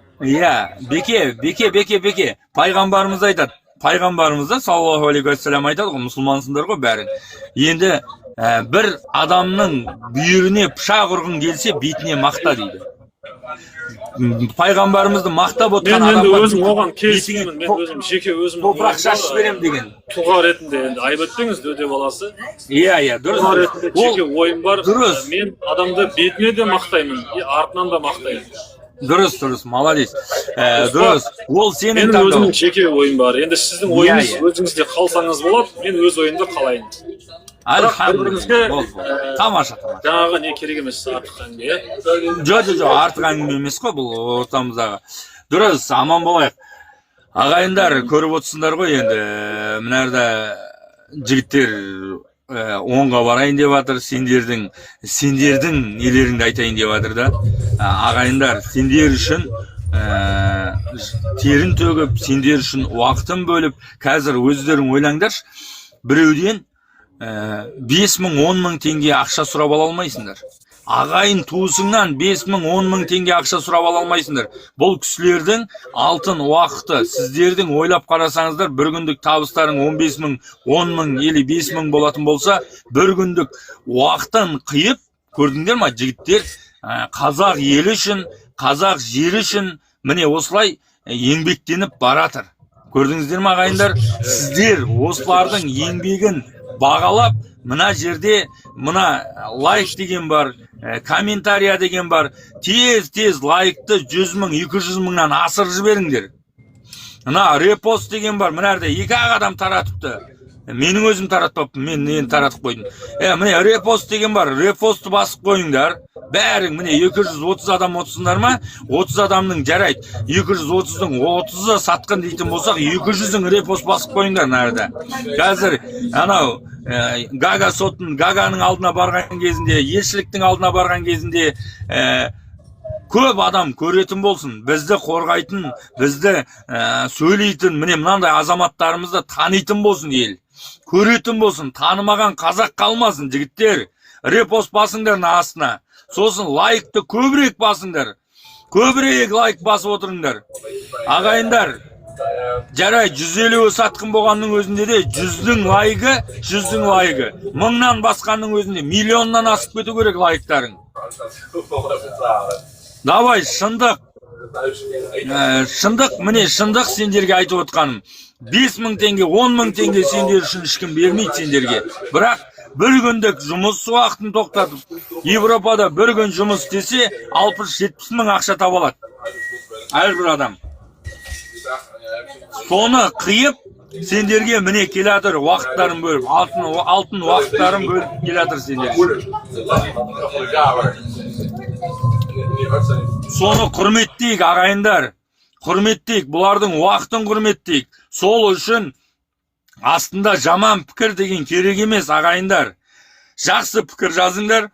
Беке. Пайғамбарымыз айтады. пайғамбарымыз да саллаллаху алейхи уассалам айтады ғой, мұсылмансыңдар ғой бәрің. Енді бір адамның бүйіріне пышақ ұрғың келсе, бетіне мақта дейді. Пайғамбарымызды мақтап отқан Мен адамға өзім оған келіспеймін. Мен өзім жеке өзім топырақ шашып берем деген. Тұлға ретінде енді айбаттеңіз дөде баласы. Иә, дұрыс. Тұлға ретінде жеке ойым бар. Дұрыс. Мен адамды бетіне де мақтаймын, артынан да мақтаймын. Дұрыс, молодец. Дұрыс. Ол сенің Менің өзімнің таңдауың. жеке ойым бар. Енді сіздің ойыңыз өзіңізде қалсаңыз болады, мен өз ойымды қалайын. Альхамдулилля. Тамаша. Жаңағы не керек емес артық әңгіме. Жоқ, артық әңгіме емес қой бұл ортамыздағы. Дұрыс, аман болайық. Ағайындар, көріп отырсыңдар ғой енді, мынарда жігіттер оңға барайын деп жатыр, сендердің нелеріңді айтайын деп жатыр да. Ағайындар, сендер үшін терін төгіп, сендер үшін уақытын бөліп, қазір өздерің ойлаңдаршы, біреуден 5.000-10 мың теңге ақша сұрап ала алмайсыңдар. Ағайын туысыңнан 5.000-10 мың теңге ақша сұрап ала алмайсыңдар. Бұл кісілердің алтын уақыты. Сіздердің ойлап қарасаңыздар, бір күндік табыстарың 15.000, 10 мың, или 5 мың болатын болса, бір күндік уақытын қиып, көрдіңдер ма, жігіттер, қазақ елі үшін, қазақ жері үшін, міне осылай еңбектеніп баратыр. Көрдіңіздер ма, ағайындар? Сіздер осылардың еңбегін бағалап, мына жерде, мына лайк деген бар, комментария деген бар, тез лайкты 100 мың, 200 мыңнан асырып жіберіңдер. Мына репост деген бар, мына жерде 2 адам таратыпты. Менің өзім таратпаппын, мен нені таратып қойдым. Міне репост деген бар, репостты басып қойыңдар. Бәрің міне 230 адам отырсыңдар ма? 30 адамның жарайды. 230-дың 30-ы сатқын дейтін болсақ, 200-дің репост басып қойыңдар нәрді. Қазір анау Гаганың алдына барған кезінде, елшіліктің алдына барған кезінде көп адам көретін болсын, бізді қорғайтын, бізді сөйлейтін, міне мынандай азаматтарымызды танитын болсын ел. Көретін болсын, танымаған қазақ қалмасын, жігіттер. Репост басыңдар астына. Сосын лайкты көбірек басыңдар. Көбірек лайк басып отырыңдар. Ағайындар, жарай 150 сатқын болғанның өзінде де 100-дің лайығы, 1000-нан басқанның өзінде миллионнан асып кету керек лайктарың. Давай, шындық, міне шындық сендерге айтып отқаным. 5.000 теңге, 10.000 теңге сендер үшін ешкім бермейді сендерге. Бірақ бір күндік жұмыс уақытын тоқтатып, Европада бір күн жұмыс істесе 60-70 мың ақша табалады. Әрбір адам. Соны қиып, сендерге міне келатыр уақыттарын бөліп, алтын уақыттарын бөліп келатыр сендер. Соны құрметтейік, ағайындар. Құрметтейік, бұлардың уақытын құрметтейік. Сол үшін астында жаман пікір деген керек емес, ағайындар. Жақсы пікір жазыңдар.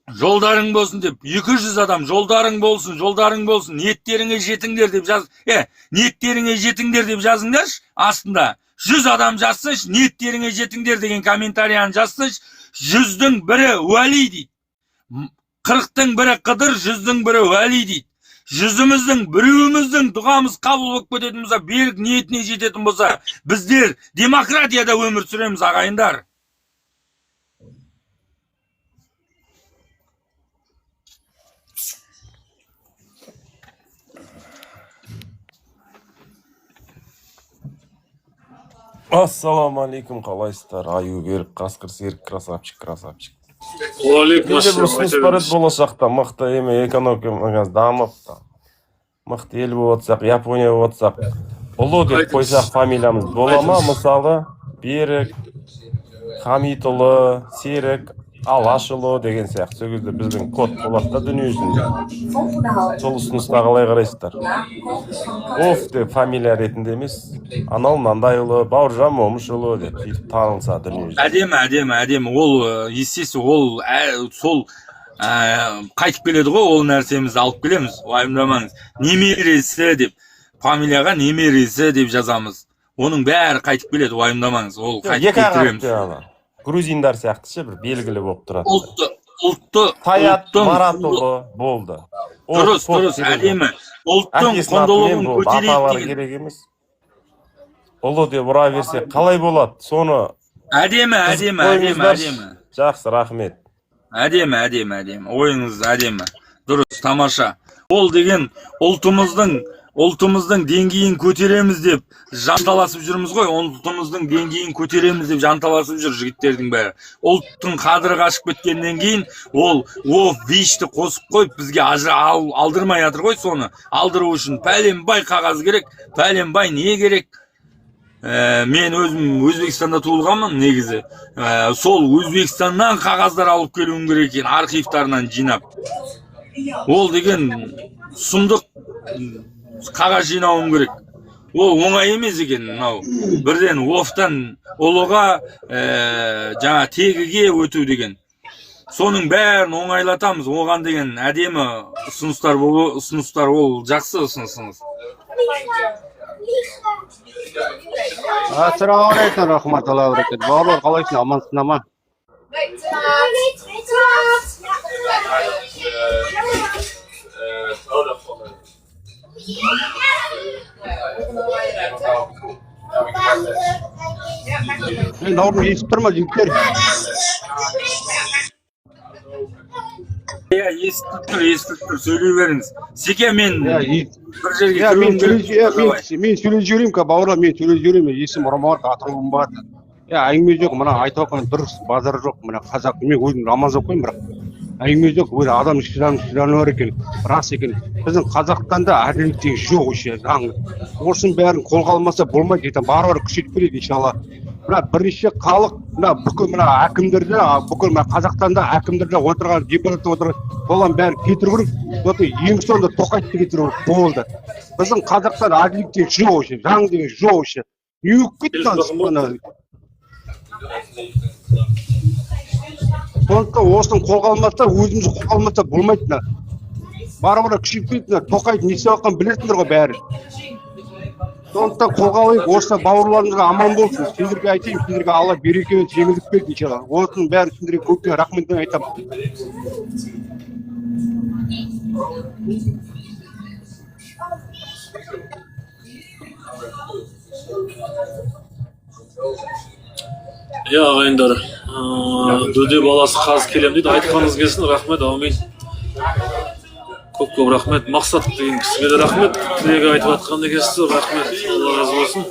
Жолдарың болсын деп, 200 адам жолдарың болсын, ниеттеріңе жетіңдер деп жаз. Ниеттеріңе жетіңдер деп жазыңдаршы, астында. 100 адам жазсыншы, ниеттеріңе жетіңдер деген комментарияны жазсыншы. 100-дің бірі уәли дейді. 40-тың бірі қыдыр, 100-дің бірі уәли дейді. 100-іміздің, біреуіміздің дұғамыз қабыл болып кететін болса, берік ниетіне жететін болса, біздер демократияда өмір сүреміз, ағайындар. Ассалаумалейкум, қалайсыздар? Аю берік, қасқыр серік, красавчик. Уалейкум Менде бір ассалам. ұсыныс бар еді, болашақта мықты экономикамыз дамып, мықты ел болып отырсақ, Япония болып отырсақ, ұлы деп қойсақ фамилиямыз бола ма? Мысалы, Берік, Хамитұлы, Серік, Алашұлы деген сияқты. Сол кезде біздің код болады да дүние жүзінде. Сол ұсынысқа қалай қарайсыздар? Оф деп фамилия ретінде емес, анау мынандайұлы, Бауыржан Момышұлы деп сөйтіп танылса дүние жүзінде. Әдемі. Ол, естественно, сол қайтып келеді ғой, ол нәрсемізді алып келеміз. Уайымдамаңыз. Немересі деп, фамилияға немересі деп жазамыз. Оның бәрі қайтып келеді, уайымдамаңыз. Ол қайтып келтіреміз. Грузиндар сияқты ше, бір белгілі болып тұрады. Таят Маратұлы болды. Дұрыс, әдемі. Ұлттың құндылығын көтерейік деген. Керек емес. ұлы деп ұра берсек қалай болады? Соны Әдемі. Жақсы, рахмет. Әдемі. Ойыңыз әдемі. Дұрыс, тамаша. Ол деген ұлтымыздың деңгейін көтереміз деп жанталасып жүрміз ғой. Ұлтымыздың деңгейін көтереміз деп жанталасып жүр жігіттердің бәрі. Ұлттың қадірі қашып кеткеннен кейін ол вишті қосып қойып бізге алдырмай жатыр ғой. Соны алдыру үшін пәленбай қағаз керек. Пәленбай не керек? Мен өзім Өзбекстанда туылғанмын негізі. Сол Өзбекстаннан қағаздар алып келуім керек екен, архивтарынан жинап. Ол деген сұмдық қағаз жинауым керек. Ол оңай емес екен. Бірден офтан ұлыға жаңа тегіге өту деген. Соның бәрін оңайлатамыз. Оған деген әдемі ұсыныстар ол жақсы ұсынысыңыз. Ассалаумағалейкум, рахматуллахи ва баракатуһу. Бауырлар, қалайсың? Амансың ама? Дауырым естіп тұр ма, жігіттер? Естіп тұр, сөйлей беріңіз. Секе мен бір жерге мен сөйлеп жіберейін, бауырлар, мен сөйлеп жіберейін. Есім Ромар, атырауым бар. Әңгіме жоқ, мына айтып отқан дұрыс, базар жоқ. Мына қазақ, мен өзім намаз оқимын, бірақ әңгіме жоқ, адам шыдамы бар екен, рас екен. Біздің Қазақстанда әділдік деген жоқ еще. Осының бәрін қолға алмаса болмайды, бар күшейтіп береді иншалла. Мына бірнеше халық, бүкіл әкімдерде, бүкіл Қазақстанда әкімдерде отырған, депутат отырған, болған бәрін кетіру керек. Ең соңында Тоқаевты кетіру болды. Біздің Қазақстанда әділдік деген жоқ еще, заң деген жоқ еще. Не кетті сондықтан осының қолға алмаса, өзімізді қолға алмаса болмайды. Бара күшейіп кетті. Тоқаев не істеп жатқанын білесіңдер ғой бәрі. Сондықтан қолға алайық, осы бауырларымызға аман болсын. Сендерге айтайын, сендерге Алла береке мен жеңілдік берді иншалла. Осының бәрін сендерге көптен рахметін айтамын. Ағайындар, дөде баласы қаз келем дейді, айтқаныңыз келсін, рахмет, аумин. Көп рахмет. Мақсат деген кісіге де рахмет, тілегі айтып атқанды келсіз, рахмет, Алла разы болсын.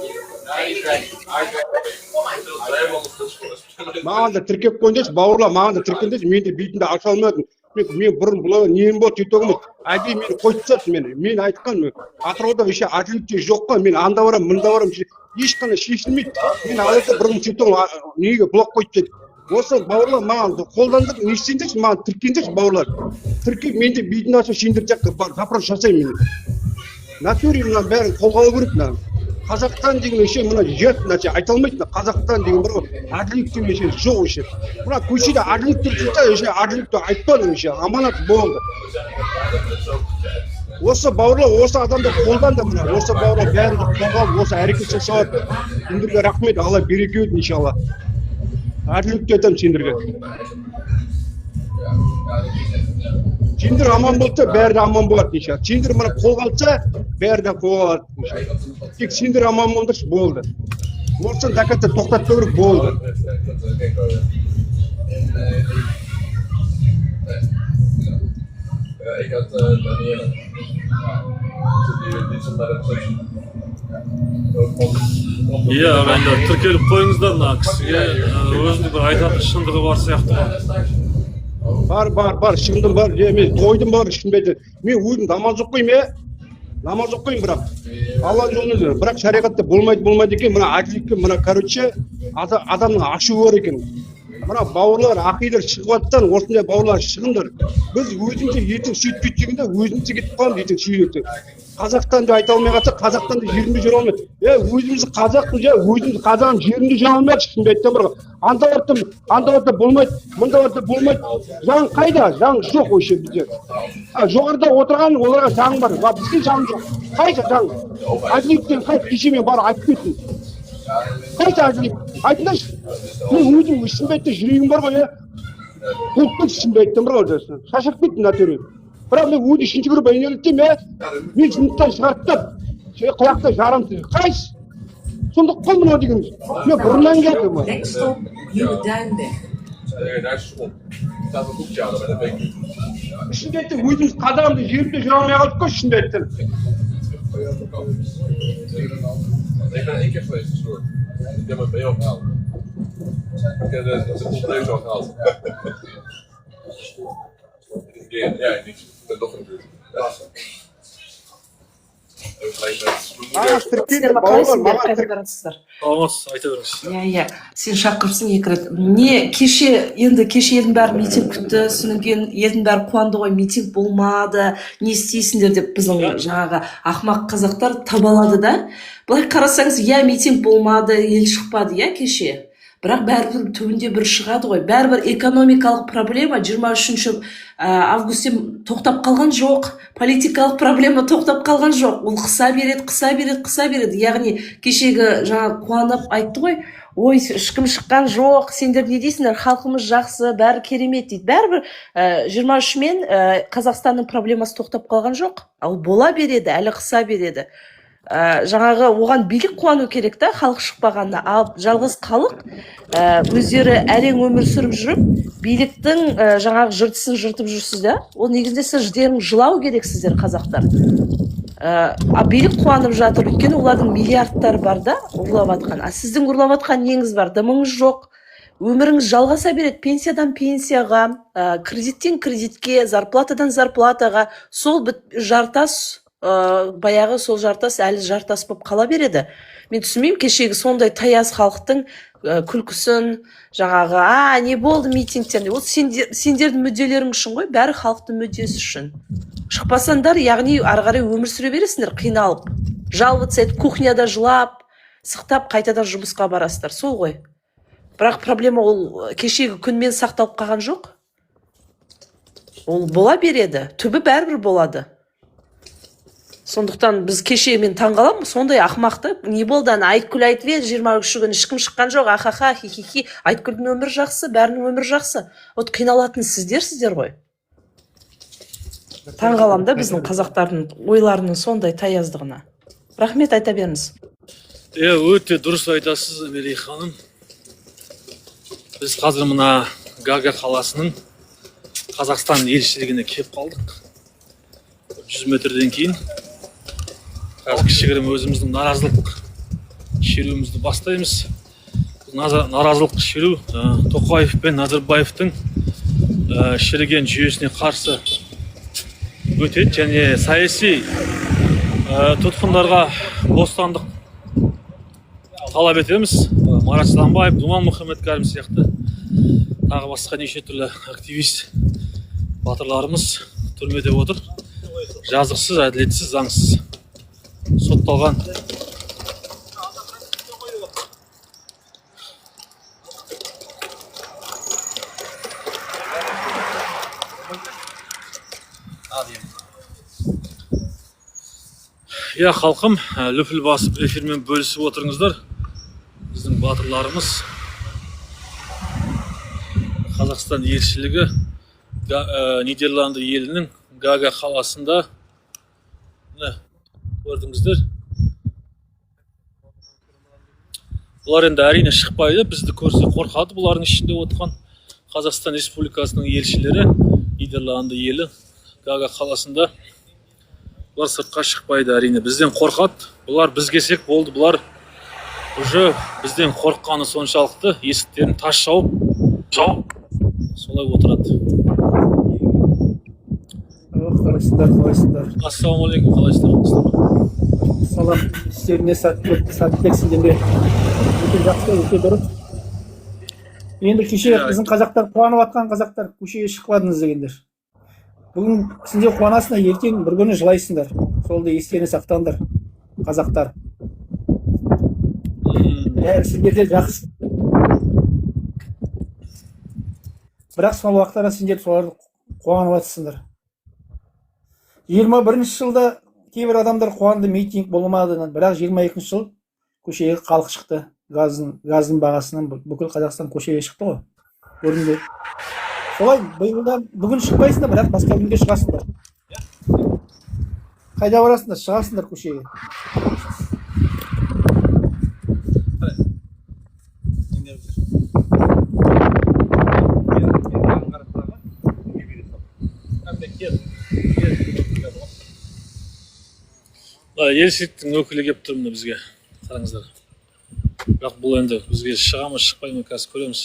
Маған да тіркеп қойыңдаршы, бауырлар, маған да тіркендерші, мен де бетімді аша алмадым. Мен бұрын бұлай нем болды, сөйтегіміз, әдей мені қойып тастады, мен айтқан, Атырауда еще әділдік жоқ қой, мен анда барам, мында барам, ешқандай шешілмейді. Мен алайда бұрын сөйтегім неге блок қойып тастады. Осы бауырлар маған қолдандық, не істейіндерші, маған тіркендерші бауырлар. Тіркеп мен де бетімді аша шендіріп жаққа запрос жасаймын. Натуре мына бәрін қолға алу керек. Қазақстан деген еще мына жет айта алмайды. Қазақстан деген бір әділдік деген еще жоқ еще. Мына көшеде әділдік тұрса еще әділдікті айтпады еще. Аманат болды. Осы бауырлар, осы адамды қолданды мына. Осы бауырлар бәрін қолға алып, осы әрекет жасады. Сендерге рахмет, Алла береке берсін иншалла. Әділдікті айтамын сендерге. Сендер аман болса, бәрі аман болады иншалла. Сендер мына қолға алса, бәрі қолға алады. Тек сендер аман болдыршы, болды. Орыстан закатты тоқтатпау керек, болды. Ағайындар, тіркеліп қойыңыздар мына кісіге, өзінің бір айтатын шындығы бар сияқты ғой. Бар, шындым бар, мен тойдым бар, шынбайды. Мен өзім намаз оқимын, намаз оқимын, бірақ Алла жолында, бірақ шариғатта болмайды екен, мына әділдікке, мына короче, адамның ашуы бар екен. Мына бауырлар ақидар шығып жатқан, осындай бауырлар шығыңдар. Біз өзімізді ертең сөйтіп дегенде өзімізді кетіп қаламыз ертең сөйлетті. Қазақстанды айта алмай қалса, Қазақстанды жерінде жүре алмайды. Өзіміз қазақпыз, өзіміз қазағын жерінде жүре алмайды, шынымды айтсам бар ғой. Анда болмайды, мында болмайды. Заң қайда? Заң жоқ осы бізде. Жоғарыда отырған оларға заң бар. Бізге заң жоқ. Қайда заң? Әділдіктен қайда кешемен бар айтып кеттім. Қайда әділдік? Айтыңдаршы. Мен өзім шынымды айтты жүрегім бар ғой, құлқын шынымды айттым бар ғой. Шашып кеттім натуры. Бірақ мен өзі үшінші күні бәйнелеттім, мен жұмыстан шығарттым. Құлақта жарамсыз. Қайсы? Сұмдық қой мынау дегеніміз. Мен бұрыннан келдім. Next stop, Nieuwe Duinweg. Ішінде айтты, өзіміз қадамды жерімде жүре алмай қалдық қой, ішінде айтты. Ik ben 1 keer geweest, Sjoerd. Ik heb het bij jou gehaald. Ik heb het probleem zo gehaald. Ja, niet. Ik ben toch in de buurt. Сіздер қалайсыңдар, қайда барасыздар? Алмас, айта беріңіз. Иә, сен шақырыпсың 2 рет. Не кеше елдің бәрі митинг күтті, содан кейін елдің бәрі қуанды ғой, митинг болмады, не істейсіңдер деп біздің жаңағы ақымақ қазақтар табалады да. Былай қарасаңыз, иә митинг болмады, ел шықпады, иә кеше. Бірақ бәрібір түбінде бір шығады ғой. Бәрібір экономикалық проблема 23 августте тоқтап қалған жоқ. Политикалық проблема тоқтап қалған жоқ. Ол қыса береді. Яғни кешегі жаңа қуанып айтты ғой. Ой, ешкім шыққан жоқ, сендер не дейсіңдер, халқымыз жақсы, бәрі керемет дейді. Бәрібір 23 мен Қазақстанның проблемасы тоқтап қалған жоқ. Ал бола береді, әлі қыса береді. Жаңағы оған билік қуану керек та, халық шықпағанда. Ал жалғыз халық өздері әлең өмір сүріп жүріп, биліктің жаңағы жыртысын жыртып жүрсіздер. Ол негізінде сіздердің жылау керексіздер қазақтар. Билік қуанып жатыр, өйткені олардың миллиардтар бар да, ұрлап атқан. Сіздің ұрлап атқан неңіз бар, дымыңыз жоқ. Өміріңіз жалғаса береді, пенсиядан пенсияға, кредиттен кредитке, зарплатадан зарплатаға, сол жартас баяғы сол жартас әлі жартас болып қала береді. Мен түсінбеймін кешегі сондай таяз халықтың күлкісін, жаңағы, не болды митингтен. Ол сендердің мүдделерің үшін ғой, бәрі халықтың мүддесі үшін. Шықпасаңдар, яғни ары қарай өмір сүре бересіңдер, қиналып. Жалғыз кухняда жылап, сықтап, қайтадан жұмысқа барасыздар. Сол ғой. Бірақ проблема ол кешегі күнмен сақталып қалған жоқ. Ол бола береді, түбі бәрібір болады. Сондықтан біз кеше мен таңғаламын, сондай ақмақты. Не болды, Айткүл айтып еді, 23 күн ешкім шыққан жоқ, ахаха, хихихи. Айткүлдің өмірі жақсы, бәрінің өмірі жақсы. Вот қиналатын сіздер ғой. Таңғаламда біздің қазақтардың ойларының сондай таяздығына. Рахмет, айта беріңіз. Өте дұрыс айтасыз, Мерей ханым. Біз қазір мына Гага қаласының Қазақстан елшілігіне кеп қалдық. 100 метрден кейін. Қазір кішігірім өзіміздің наразылық шеруімізді бастаймыз. Наразылық шеру Тоқаев пен Назарбаевтың шіріген жүйесіне қарсы өтеді, және саяси тұтқындарға бостандық талап етеміз. Марат Шыдамбаев, Думан Мұхаммедкәрім сияқты тағы басқа неше түрлі активист батырларымыз түрмеде отыр. Жазықсыз, әділетсіз, заңсыз сотталған. Я халқым, лүпіл басып эфирмен бөлісіп отырыңыздар. Біздің батырларымыз Қазақстан елшілігі Нидерланды елінің Гага қаласында көрдіңіздер. Бұлар енді әрине шықпайды, бізді көрсе қорқады. Бұлардың ішінде отырған Қазақстан Республикасының елшілері Нидерланды елі Гага қаласында. Бұлар сыртқа шықпайды, әрине бізден қорқады. Бұлар біз келсек болды, бұлар уже бізден қорыққаны соншалықты есіктерін тас жауып солай отырады. Қалайсыздар. Ассалаумағалейкум, қалайсыздар? Салам, істеріне сәттілік сіздерге. Өте жақсы, өте дұрыс. Енді кеше біздің қазақтар, қуанып атқан қазақтар көшеге шықпадыңыз дегендер. Бүгін сендер қуанасыңдар, ертең бір күні жылайсыңдар. Солды естеріне сақтаңдар, қазақтар. Сендерде жақсы. Бірақ сол уақыттарда сендер соларды қуанып атсыңдар. 21-ші жылда кейбір адамдар қуанды, митинг болмады, бірақ 22-ші жыл көшеге халық шықты. Газдың бағасынан бүкіл Қазақстан көшеге шықты ғой. Көрдіңдер. Солай, бүгін шықпайсыңдар, бірақ басқа күнге шығасыңдар. Қайда барасыңдар, шығасыңдар көшеге. Елшіліктің өкілі келіп тұр мына бізге. Қараңыздар. Бірақ бұл енді бізге шыға ма шықпай ма қазір көреміз.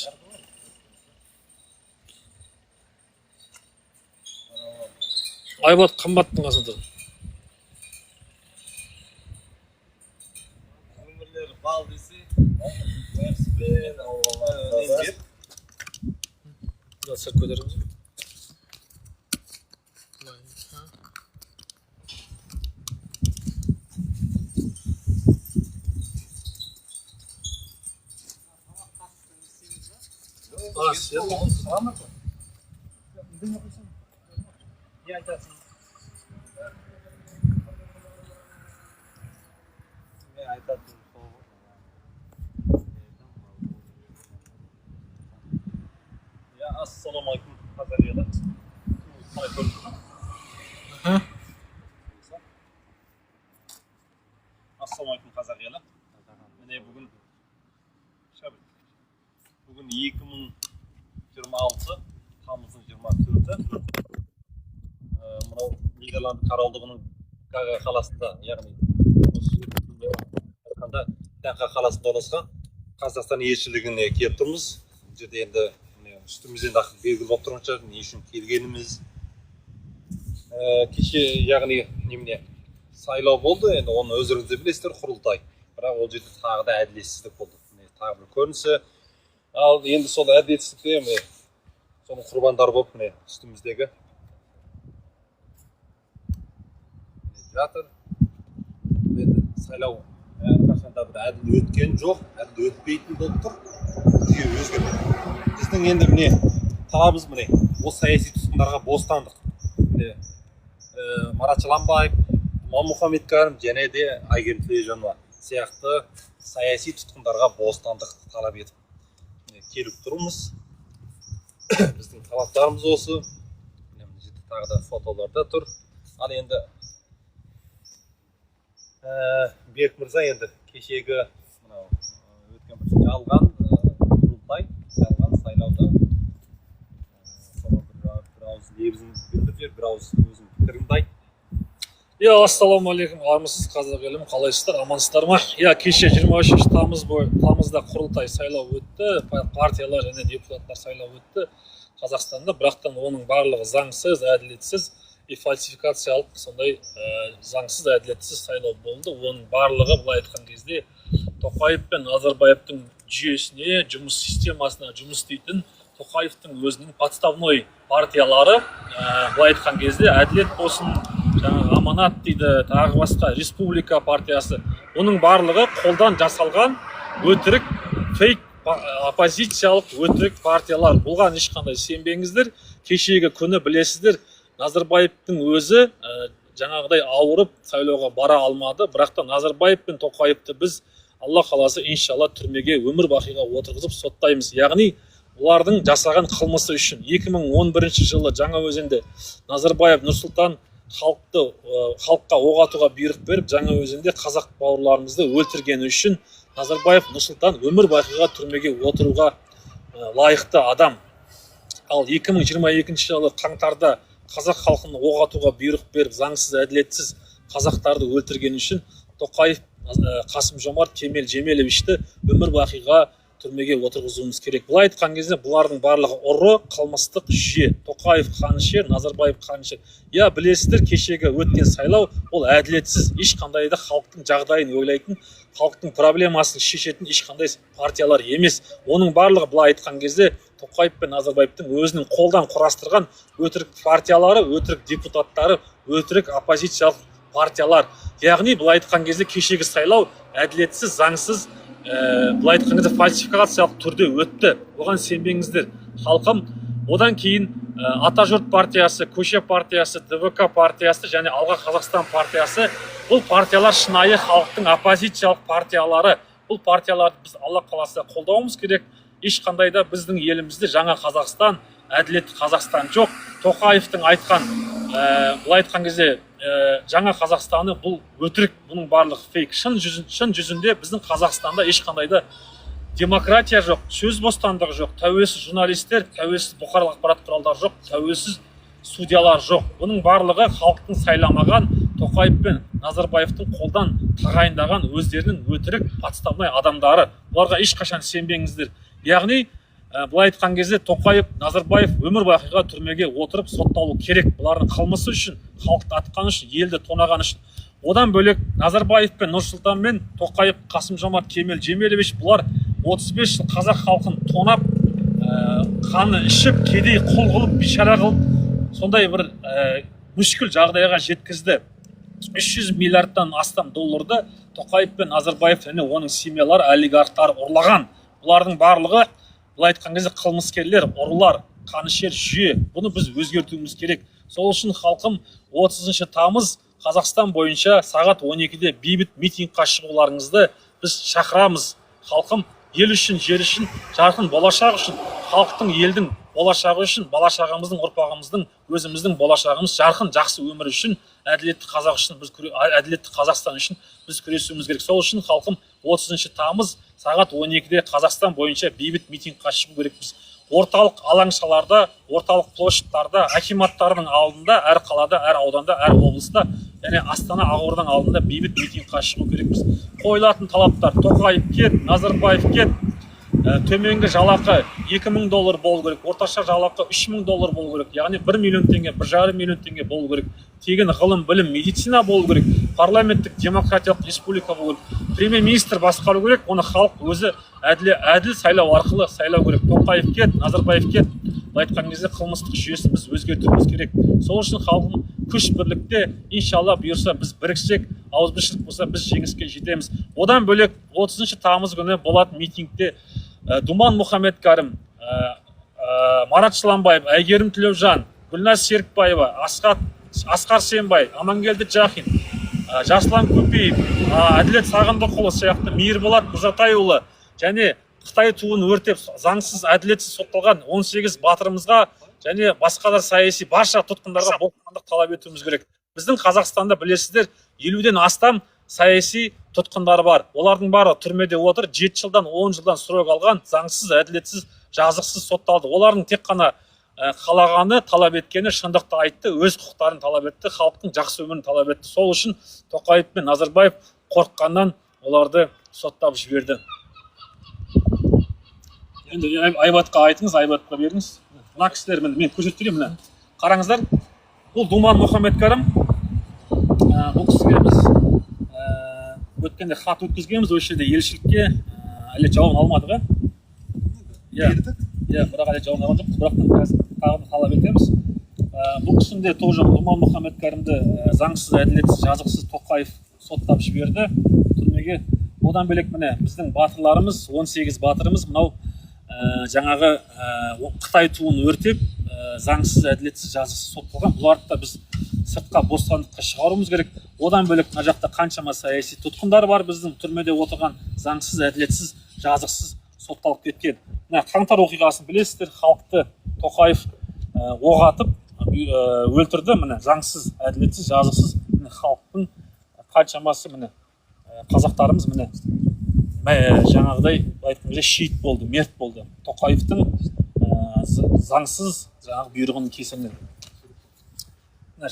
Айбат қымбаттың қасында. Өмірлері бал десе, бәріспен Аллаға Сырт көтеріңіз. не айтасың? Не айтасың? Ассалаумағалейкум қазағияда. Қалай көрдіңіз? Ассалаумағалейкум қазағияда. Міне бүгін 2026 тамыздың 24-і. Мынау Нидерланд корольдығының Гага қаласында, яғни айтқанда Данқа қаласында орналасқан Қазақстан елшілігіне келіп тұрмыз. Бұл жерде енді үстімізден белгілі болып тұрғанша не үшін келгеніміз. Кеше яғни немене сайлау болды, енді оны өздеріңіз де білесіздер, құрылтай. Бірақ ол жерде тағы да әділетсіздік болды. Тағы бір көрінісі. Ал енді сол әділетсіздікте соның құрбандары болып міне үстіміздегі жатыр. Енді сайлау әрқашанда бір әділ өткен жоқ, әділ өтпейтін болып тұр. Жүйе өзгермеді. Біздің енді міне талабымыз міне осы саяси тұтқындарға бостандық. Міне Марат Жыланбаев, Мұхаммед Кәрім және де Айгерім Тілежанова сияқты саяси тұтқындарға бостандық талап етіп келіп тұрмыз. Біздің талаптарымыз осы. Тағы да фотоларда тұр. Ал енді Берік мырза енді кешегі өткен бір жалған құрылтай, жалған сайлауда бір ауыз лебізін білдіріп, бір ауыз өзінің пікірін айтты. Ассалаумағалейкум, армысыз қазақ елім, қалайсыздар, амансыздар ма? Кеше 23 тамызда құрылтай сайлау өтті, партиялар және депутаттар сайлау өтті Қазақстанда, бірақтан оның барлығы заңсыз, әділетсіз и фальсификациялық сондай заңсыз, әділетсіз сайлау болды. Оның барлығы былай айтқан кезде Тоқаев пен Назарбаевтың жүйесіне, жұмыс системасына жұмыс істейтін Тоқаевтың өзінің подставной партиялары, былай айтқан кезде әділет болсын, жаңағы аманат дейді, тағы басқа республика партиясы, оның барлығы қолдан жасалған өтірік, фейк оппозициялық өтірік партиялар. Бұлған ешқандай сенбеңіздер. Кешегі күні білесіздер, Назарбаевтың өзі жаңағыдай ауырып сайлауға бара алмады. Бірақта Назарбаев пен Тоқаевты біз Алла қаласы иншалла түрмеге өмір бақиға отырғызып соттаймыз. Яғни бұлардың жасаған қылмысы үшін 2011 жылы Жаңаөзенде Назарбаев Нұрсұлтан халыққа оқ атуға бұйрық беріп, Жаңаөзенде қазақ бауырларымызды өлтіргені үшін Назарбаев Нұрсұлтан өмір бақиға түрмеге отыруға лайықты адам. Ал 2022 жылы қаңтарда қазақ халқын оқ атуға бұйрық беріп, заңсыз, әділетсіз қазақтарды өлтіргені үшін Тоқаев Қасым-Жомарт Кемелевичті өмір бақиға түрмеге отырғызуымыз керек. Бұлай айтқан кезде бұлардың барлығы ұры, қылмыстық жүйе. Тоқаев қанішер, Назарбаев қанішер. Білесіздер, кешегі өткен сайлау ол әділетсіз, ешқандай да халықтың жағдайын ойлайтын, халықтың проблемасын шешетін ешқандай партиялар емес. Оның барлығы бұлай айтқан кезде Тоқаев пен Назарбаевтың өзінің қолдан құрастырған өтірік партиялары, өтірік депутаттары, өтірік оппозициялық партиялар. Яғни бұлай айтқан кезде кешегі сайлау әділетсіз, заңсыз, бұлай айтқан кезде фальсификациялық түрде өтті. Оған сенбеңіздер. Халқым одан кейін Атажұрт партиясы, Көше партиясы, ДВК партиясы және Алға Қазақстан партиясы, бұл партиялар шынайы халықтың оппозициялық партиялары. Бұл партияларды біз Алла қаласа қолдауымыз керек. Ешқандай да біздің елімізде жаңа Қазақстан, әділетті Қазақстан жоқ. Тоқаевтың айтқан, бұлай айтқан кезде жаңа Қазақстаны бұл өтірік, бұның барлығы фейк. Шын жүзінде біздің Қазақстанда ешқандай да демократия жоқ, сөз бостандығы жоқ, тәуелсіз журналистер, тәуелсіз бұқаралық ақпарат құралдары жоқ, тәуелсіз судьялар жоқ. Бұның барлығы халықтың сайламаған Тоқаев пен Назарбаевтың қолдан тағайындаған өздерінің өтірік подставной адамдары. Бұларға ешқашан сенбеңіздер. Яғни былай айтқан кезде Тоқаев, Назарбаев өмір бақиға түрмеге отырып сотталу керек. Бұлардың қылмысы үшін, халықты атқаны үшін, елді тонаған үшін. Одан бөлек Назарбаев пен Нұрсұлтан мен Тоқаев, Қасым-Жомарт Кемелевич бұлар 35 жыл қазақ халқын тонап, қаны ішіп, кедей құл қылып, бейшара қылып, сондай бір мүшкіл жағдайға жеткізді. 300 миллиардтан астам долларды Тоқаев пен Назарбаев және оның семьялары, олигархтар ұрлаған. Бұлардың барлығы, былай айтқан кезде қылмыскерлер, ұрылар, қанішер жүйе. Бұны біз өзгертуіміз керек. Сол үшін халқым 30 тамыз Қазақстан бойынша сағат 12-де бейбіт митингқа шығуларыңызды біз шақырамыз. Халқым ел үшін, жер үшін, жарқын болашақ үшін, халықтың, елдің болашағы үшін, бала-шағамыздың, ұрпағымыздың, өзіміздің болашағымыз жарқын, жақсы өмір үшін, әділетті қазақ үшін, әділетті Қазақстан үшін біз күресуіміз керек. Сол үшін халқым 30 тамыз сағат 12-де Қазақстан бойынша бейбіт митингқа шығу керекпіз. Орталық алаңшаларда, орталық площадьтарда, акиматтардың алдында, әр қалада, әр ауданда, әр облыста, және Астана, Ақорданың алдында бейбіт митингқа шығу керекпіз. Қойылатын талаптар: Тоқаев кет, Назарбаев кет, төменгі жалақы $2000 болу керек, орташа жалақы $3000 болу керек, яғни 1 миллион теңге, 1,5 миллион теңге болу керек. Тегін ғылым, білім, медицина болу керек, парламенттік демократиялық республика болу керек, премьер-министр басқару керек, оны халық өзі әділ сайлау арқылы сайлау керек. Тоқаев кет, Назарбаев кет, айтқан кезде қылмыстық жүйесін біз өзгертуіміз керек. Сол үшін халқым күш бірлікте, иншалла бұйырса біз біріксек, ауызбіршілік болса біз жеңіске жетеміз. Одан бөлек 30 тамыз күні болатын митингте Думан Мұхаммедкәрім, Марат Шыламбаев, Әйгерім Тілеужан, Гүлназ Серікбаева, Асқар Сембай, Амангелді Жахин, Жаслан Көпеев, Әділет Сағындықұлы сияқты, Мейірболат Мұжатайұлы және Қытай туын өртеп заңсыз, әділетсіз сотталған 18 батырымызға және басқалар саяси барша тұтқындарға бостандық талап етуіміз керек. Біздің Қазақстанда білесіздер, 50-ден астам саяси тұтқындар бар. Олардың бары түрмеде отыр, 7 жылдан 10 жылдан срок алған, заңсыз, әділетсіз, жазықсыз сотталды. Олардың тек қана қалағаны, талап еткені шындықты айтты, өз құқықтарын талап етті, халықтың жақсы өмірін талап етті. Сол үшін Тоқаев пен Назарбаев қорыққаннан оларды соттап жіберді. Енді Айбатқа айтыңыз, Айбатқа беріңіз. Мына кісілер, мен көрсетіп берейін, қараңыздар. Бұл Думан Мұхаммедкәрім. Бұл кісіге біз өткенде хат өткізгенбіз, осы жерде елшілікке әлі жауабын алмадық, бірақ әлі жауабын алған жоқпыз, бірақ қазір тағы талап етеміз. Бұл кісінде тоже Думан Мұхаммедкәрімді заңсыз, әділетсіз, жазықсыз Тоқаев соттап жіберді түрмеге. Одан бөлек міне біздің батырларымыз, 18 батырымыз мынау жаңағы Қытай туын өртеп, заңсыз, әділетсіз, жазықсыз сотталған. Бұларды да біз сыртқа бостандыққа шығаруымыз керек. Одан бөлек мына жақта қаншама саяси тұтқындар бар біздің түрмеде отырған, заңсыз, әділетсіз, жазықсыз сотталып кеткен. Мына қаңтар оқиғасын білесіздер, халықты Тоқаев оқ атып өлтірді. Міне заңсыз, әділетсіз, жазықсыз халықтың қаншамасы міне қазақтарымыз міне жаңағыдай айтқанда шейіт болды, мерт болды. Тоқаевтың заңсыз жаңағы бұйрығының кесірінен.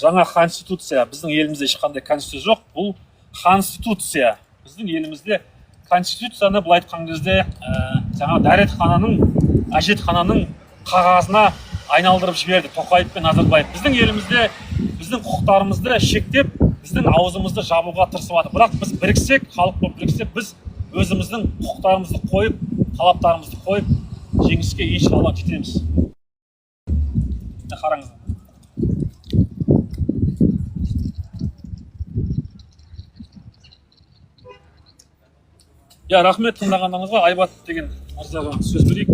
Жаңа конституция, біздің елімізде ешқандай конституция жоқ. Бұл конституция. Біздің елімізде конституцияны былай айтқан кезде жаңа дәретхананың, әжетхананың қағазына айналдырып жіберді Тоқаев пен Назарбаев. Біздің елімізде біздің құқықтарымызды шектеп, біздің аузымызды жабуға тырысып жатыр. Бірақ біз біріксек, халық болып біріксек, біз өзіміздің құқықтарымызды қойып, талаптарымызды қойып, жеңіске иншалла жетеміз. Қараңыздар. Рахмет тыңдағандарыңызға. Айбат деген мырзаға сөз берейік.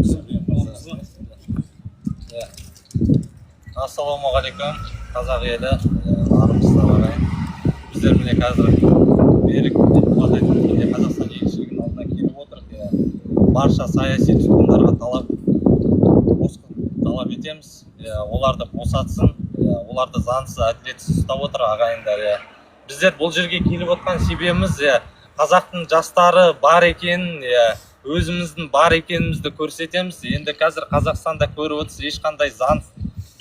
Ассалаумағалейкум, қазақ елі, армысыздар ағайын. Біздер міне қазір берік Қазақстан елшілігінің алдына келіп отырық. Барша саяси тұтқындарға талап етеміз. Оларды босатсын, оларды заңсыз, әділетсіз ұстап отыр ағайындар. Біздер бұл жерге келіп отқан себебіміз қазақтың жастары бар екенін, өзіміздің бар екенімізді көрсетеміз. Енді қазір Қазақстанда көріп отырсыз, ешқандай заң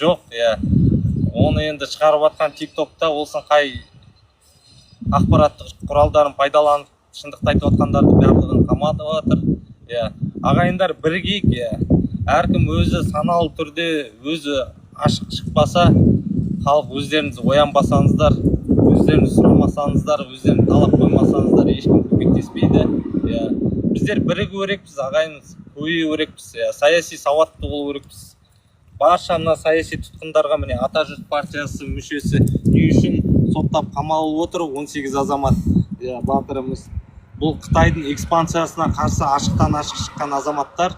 жоқ. Оны енді шығарып жатқан TikTokта болсын, қай ақпараттық құралдарын пайдаланып шындықты айтып жатқандарды барлығын қаматып жатыр. Ағайындар, бірігейік. Әркім өзі саналы түрде өзі ашық шықпаса, халық өздеріңіз оянбасаңыздар, өздеріңіз сұрамасаңыздар, өздеріңіз талап қоймасаңыздар, ешкім көмектеспейді. Біздер бірігу керекпіз, ағайыныз, көбею керекпіз, саяси сауатты болу керекпіз. Барша мына саяси тұтқындарға, міне Атажұрт партиясы мүшесі не үшін соттап қамалып отыр, 18 азамат батырымыз. Бұл Қытайдың экспансиясына қарсы ашықтан ашық шыққан азаматтар.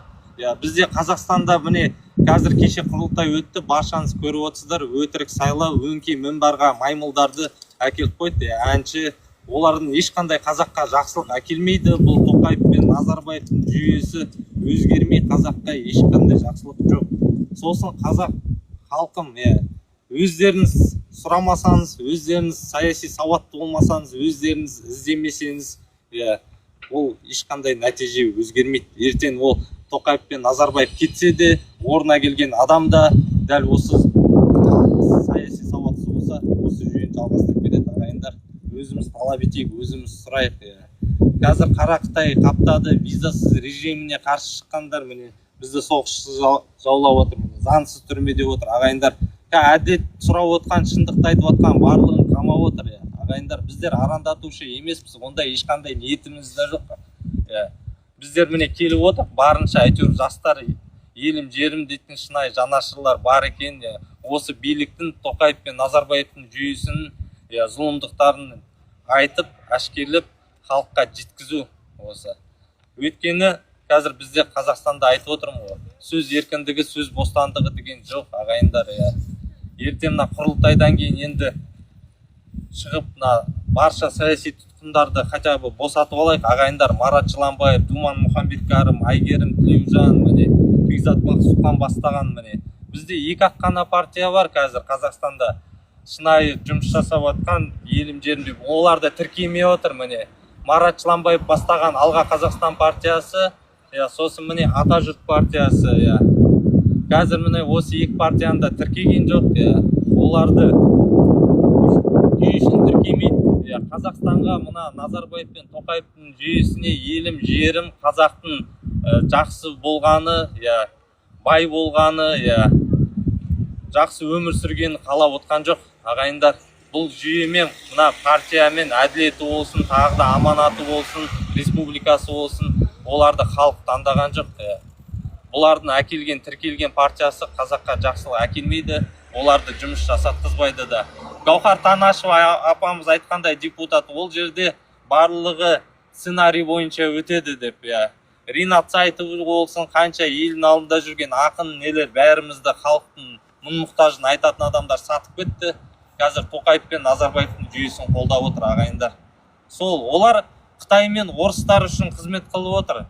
Бізде Қазақстанда міне қазір кеше құрылтай өтті, баршаңыз көріп отырсыздар, өтірік сайлау, өңкей мінбарға маймылдарды әкеліп қойды. Әнші, олардың ешқандай қазаққа жақсылық әкелмейді. Бұл Тоқаев пен Назарбаевтың жүйесі өзгермей, қазаққа ешқандай жақсылық жоқ. Сосын қазақ халқым, өздеріңіз сұрамасаңыз, өздеріңіз саяси сауатты болмасаңыз, өздеріңіз іздемесеңіз, ол ешқандай нәтиже өзгермейді. Ертең ол Тоқаев пен Назарбаев кетсе де, орнына келген адам да дәл осы саяси сауатсыз болса, осы жүйені жалғастырып кетеді. Ағайындар, өзіміз талап етейік, өзіміз сұрайық. Қазір Қара Қытай қаптады, визасыз режиміне қарсы шыққандар, міне бізді соғысшысыз жаулап отыр, заңсыз түрмеде отыр. Ағайындар, әділет сұрап отқан, шындықты айтып отқан барлығын қамап отыр. Ағайындар, біздер арандатушы емеспіз, онда ешқандай ниетіміз де жоқ. Біздер міне келіп отыр, барынша әйтеуір жастар, елім жерім дейтін шынайы жанашырлар бар екен. Осы биліктің, Тоқаев пен Назарбаевтың жүйесін, зұлымдықтарын айтып, әшкерлеп, халыққа жеткізу осы. Өйткені қазір бізде Қазақстанда айтып отырмын, сөз еркіндігі, сөз бостандығы деген жоқ, ағайындар. Ертең құрылтайдан кейін енді шығып барша саяси тұтқындарды хотя бы босатып алайық, ағайындар. Марат Жыланбаев, Думан Мұхамбет-Кәрім, Айгерім Тілеужан, міне Бекзат Мақсұтхан бастаған, міне бізде екі-ақ қана партия бар қазір Қазақстанда. Шынайы жұмыс жасап жатқан, елім жерінде оларды тіркемей отыр. Міне Марат Жыланбаев бастаған Алға Қазақстан партиясы, сосын міне Атажұрт партиясы. Қазір міне осы екі партияны да тіркеген жоқ. Оларды жүйесін тіркемейді. Қазақстанға мына Назарбаев пен Тоқаевтың жүйесіне елім жерім, қазақтың жақсы болғаны, бай болғаны, жақсы өмір сүргенін қалап отқан жоқ. Ағайындар, бұл жүйемен, мына партиямен әділеті болсын, тағы да аманаты болсын, республикасы болсын, оларды халық таңдаған жоқ. Бұлардың әкелген, тіркелген партиясы қазаққа жақсылық әкелмейді, оларды жұмыс жасатқызбайды да. Гаухар Танашева апамыз айтқандай депутат, ол жерде барлығы сценарий бойынша өтеді деп. Ринат Сайтов болсын, қанша елдің алдында жүрген ақын нелер, бәрімізді халықтың мұң-мұқтажын айтатын адамдар сатып кетті. Қазір Тоқаев пен Назарбаевтың жүйесін қолдап отыр, ағайындар. Олар Қытай мен орыстар үшін қызмет қылып отыр.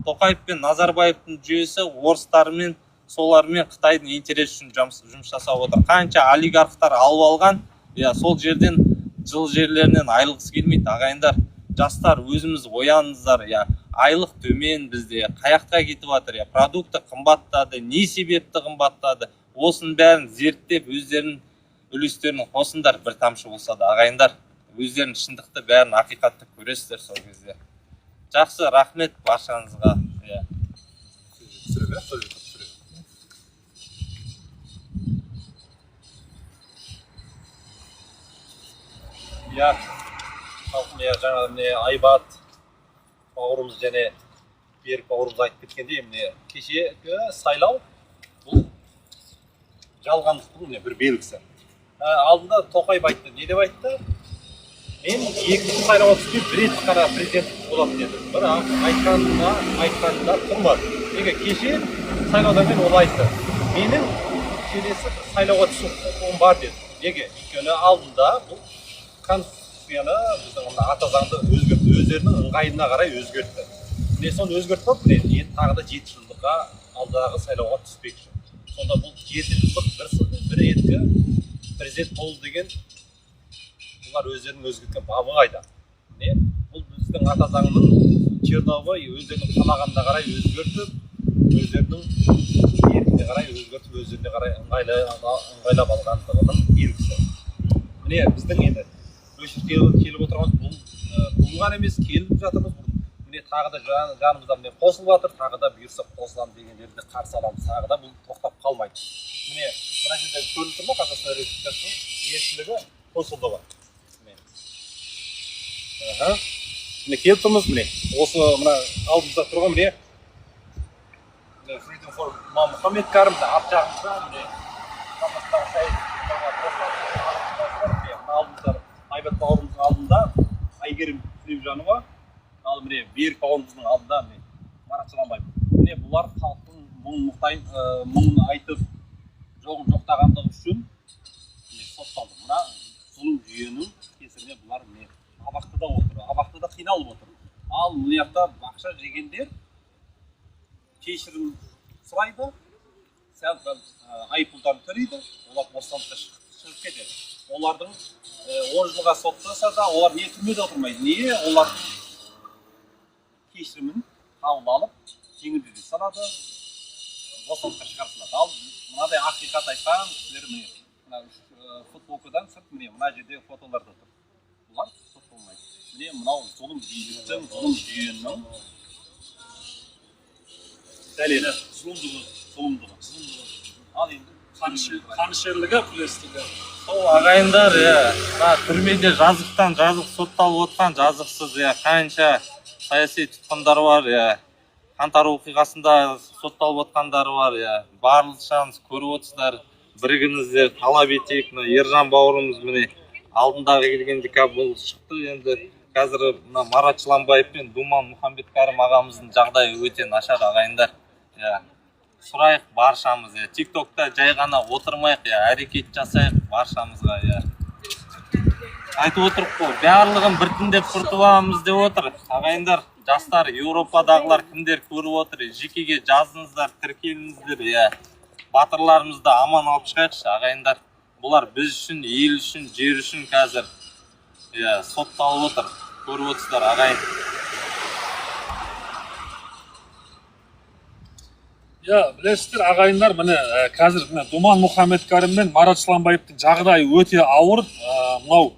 Тоқаев пен Назарбаевтың жүйесі орыстармен, солармен Қытайдың интересі үшін жұмыс жасап отыр. Қанша олигархтар алып алған, сол жерден, жыл жерлерінен айлықсы келмейді. Ағайындар, жастар, өзіміз ояныңыздар. Айлық төмен бізде, қаяққа кетіп жатыр. Продукты қымбаттады, не себепті қымбаттады? Осының бәрін зерттеп, өздерінің үлестерін қосыңдар, бір тамшы болса да. Ағайындар, өздерінің шындықты бәрін ақиқатты көресіздер сол кезде. Жақсы, рахмет баршаңызға. Жаңа Айбат бауырымыз және Берік бауырымыз айтып кеткендей, кешегі сайлау бұл жалғандықтың бір белгісі. Алдында Тоқаев айтты, не деп айтты? Мен екінші сайлауға түспей бір рет қана президент болады деді. Бірақ айтқанында тұрмады. Неге кеше сайлаудан кейін ол айтты. Менің келесі сайлауға түсу құқығым бар деді. Неге? Өйткені алдында бұл конституцияны біздің ата заңды өзгертті, өздерінің ыңғайына қарай өзгертті. Соны өзгертіп, енді тағы да 7 жылдыққа алдағы сайлауға түспекші. Сонда бұл 7 жылдық бір еткі президент болу деген бұлар өздерінің өзгерткен бабы қайда? Бұл біздің ата заңның Чернобыль өздерінің қалағанына қарай өзгертіп, өздерінің еркіне қарай өзгертіп, өздеріне қарай ыңғайлап алғандығының белгісі. Міне біздің енді келіп отырған бұл ғана емес, келіп жатырмыз. Міне тағы да жанымызда міне қосылып жатыр, тағы да бұйырса қосыламыз дегендерді қарсы аламыз. Тағы да бұл тоқтап қалмайды. Міне мына жерде көрініп тұр ма Қазақстан Республикасының елшілігі қосылды бар. Міне келіп тұрмыз, міне осы мына алдымызда тұрған міне Freedom for Мұхаммед Кәрім арт жағымызда міне алдымызда Айбат бауырымыздың алдында Айгерім Сүлейменова, ал міне Берік бауырымыздың алдында міне Марат Жыланбаев. Міне бұлар халықтың мұңын айтып жоқтағандығы үшін сотталды. Мына зұлым жүйенің кесірінен бұлар міне абақтыда отыр, абақтыда қиналып отыр. Ал мына жақта ақша жегендер кешірім сұрайды, сәл айыппұлдарын төлейді, олар бостандыққа шығып кетеді. Олардың 10 жылға сотталса да, олар не түрмеде отырмайды. Не? Олар кешірімін қабыл алып, жеңілдете салады, бостандыққа шығарсылады. Ал мынадай ақиқат айтқан кісілер міне футболкадан сырт міне мына жерде фотоларда тұр. Бұлар сотталмайды. Міне мынау зұлым биліктің, зұлым жүйенің дәлелі, зұлымдығы. Ал енді қанішерлігі білесіздігі. Сол ағайындар, түрмеде жазықтан жазық сотталып отқан, жазықсыз, қанша саяси тұтқындар бар, қаңтар оқиғасында сотталып отқандары бар, барлықшаңыз көріп отырсыздар, бірігіңіздер, талап етейік. Ержан бауырымыз міне алдындағы келген бұл шықты. Енді қазір Марат Жыланбаев пен Думан Мұхаммед Кәрім ағамыздың жағдайы өте нашар ағайындар. Сұрайық баршамыз, тиктокта жай ғана отырмайық, әрекет жасайық баршамызға. Айтып отырып қой, барлығын біртіндеп құртыламыз деп отыр. Ағайындар, жастар, Еуропадағылар кімдер көріп отыр, жекеге жазыңыздар, тіркеліңіздер. Батырларымызды аман алып шығайықшы, ағайындар. Бұлар біз үшін, ел үшін, жер үшін қазір сотталып отыр. Көріп отырсыздар, ағайын. Білесіздер, ағайындар, міне қазір Думан Мұхаммед Кәрім мен Марат Жыланбаевтың жағдайы өте ауыр. Мынау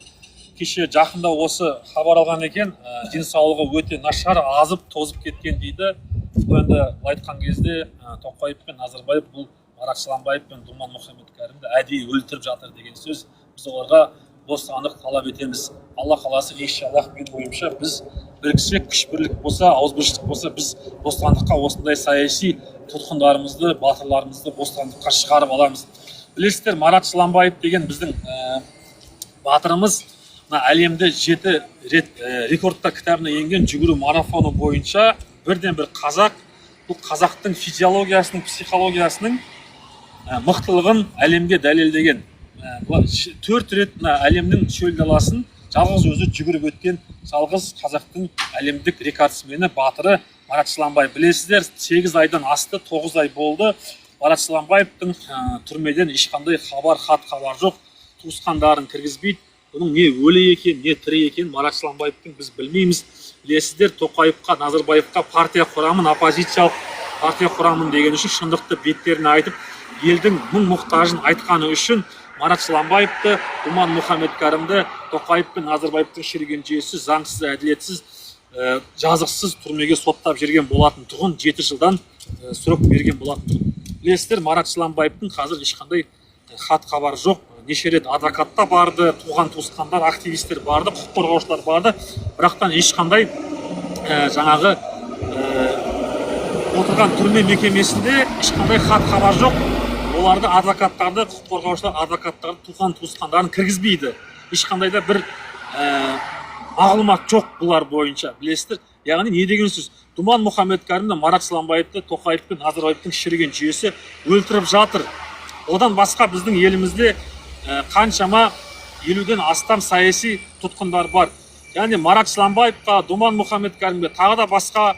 кеше жақында осы хабар алған екен, денсаулығы өте нашар, азып, тозып кеткен дейді. Енді айтқан кезде Тоқаев пен Назарбаев бұл Марат Жыланбаев пен Думан Мұхаммед Кәрімді әдейі өлтіріп жатыр деген сөз. Біз оларға бостандық талап етеміз. Алла қаласы, иншаллах, мен ойымша біз біріксек, күш бірлік болса, ауызбіршілік болса, біз бостандыққа осындай саяси тұтқындарымызды, батырларымызды бостандыққа шығарып аламыз. Білесіздер, Марат Жыланбаев деген біздің батырымыз әлемде 7 рет рекордтар кітабына енген жүгіру марафоны бойынша бірден бір қазақ, бұл қазақтың физиологиясының, психологиясының мықтылығын әлемге дәлелдеген. 4 рет әлемнің шөл даласын жалғыз өзі жүгіріп өткен жалғыз қазақтың әлемдік рекордсмені батыры Марат Жыланбаев. Білесіздер, 8 айдан асты, 9 ай болды. Марат Жыланбаевтың түрмеден ешқандай хат хабар жоқ, туысқандарын кіргізбейді. Бұның не өлі екен, не тірі екен Марат Жыланбаевтың біз білмейміз. Білесіздер, Тоқаевқа, Назарбаевқа партия құрамын, оппозициялық партия құрамын деген үшін шындықты беттеріне айтып, елдің мұң-мұқтажын айтқаны үшін Марат Жыланбаевты, Думан Мұхаммед Кәрімді, Тоқаев пен Назарбаевтың шіріген жүйесі заңсыз, әділетсіз, жазықсыз түрмеге соттап жүрген болатын тұғын, 7 жылдан сұрық берген болатын тұғын. Білесіздер, Марат Жыланбаевтың қазір ешқандай хат хабар жоқ. Неше рет адвокатта барды, туған-туысқандар, активистер барды, құқық қорғаушылар барды. Бірақтан ешқандай жаңағы отырған түрме мекемесінде ешқандай хат хабар жоқ. Оларды адвокаттарды, құқық қорғаушылар адвокаттарды, туған-туысқандарын кіргізбейді. Ешқандай да бір мағлұмат жоқ бұлар бойынша. Білесіздер, яғни не деген сөз? Думан Мұхаммед Кәрімді, Марат Жыланбаевты, Тоқаев пен Назарбаевтың шіріген жүйесі өлтіріп жатыр. Одан басқа біздің елімізде қаншама 50-ден астам саяси тұтқындар бар. Яғни Марат Жыланбаевқа, Думан Мұхаммед Кәрімге, тағы да басқа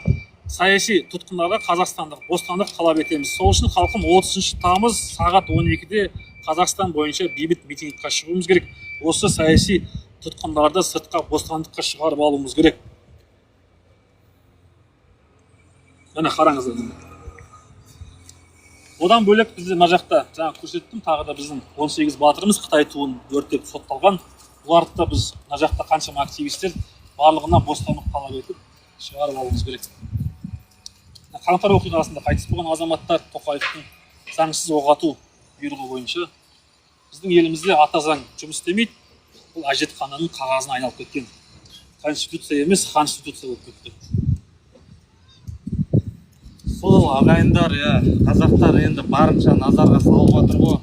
саяси тұтқындарға қазақстандық бостандық талап етеміз. Сол үшін халқым 30 тамыз сағат 12-де Қазақстан бойынша бейбіт митингке шығуымыз керек. Осы саяси тұтқындарды сыртқа бостандыққа шығарып алуымыз керек. Міне қараңыздар. Одан бөлек бізде мына жақта жаңа көрсеттім, тағы да біздің 18 батырымыз Қытай туын өртеп сотталған. Бұларды да біз мына жақта қаншама активистер барлығына бостандық талап етіп шығарып алуымыз керек. Қаңтар оқиғасында қайтыс болған азаматтар Тоқаевтың заңсыз оқ ату бұйрығы бойынша біздің елімізде ата заң жұмыс істемейді. Бұл әжетхананың қағазына айналып кеткен. Конституция емес, конституция болып кетті. Сол ағайындар, қазақтар енді барынша назарға салып жатыр ғой.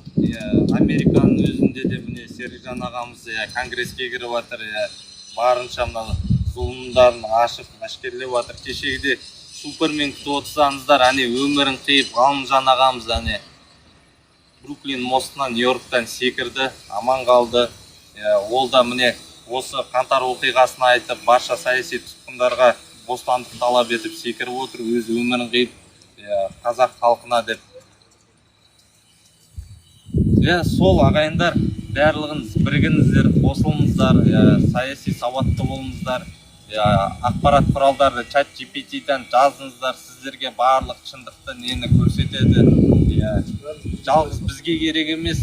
Американың өзінде де міне Серікжан ағамыз конгресске кіріп жатыр. Барынша мына зұлымдарын ашып, әшкерлеп жатыр. Кешегіде Супермен күтіп отырсаңыздар, өмірін қиып, Ғалымжан ағамыз Бруклин мостынан Нью-Йорктан секірді, аман қалды. Ол да міне осы қаңтар оқиғасына айтып, барша саяси тұтқындарға бостандық талап етіп секіріп отыр, өз өмірін қиып, қазақ халқына деп. Сол ағайындар, барлығыңыз бірігіңіздер, қосылыңыздар, саяси сауатты болыңыздар, ақпарат құралдарды чат GPT-ден жазыңыздар, сіздерге барлық шындықты нені көрсетеді. Жалғыз бізге керек емес,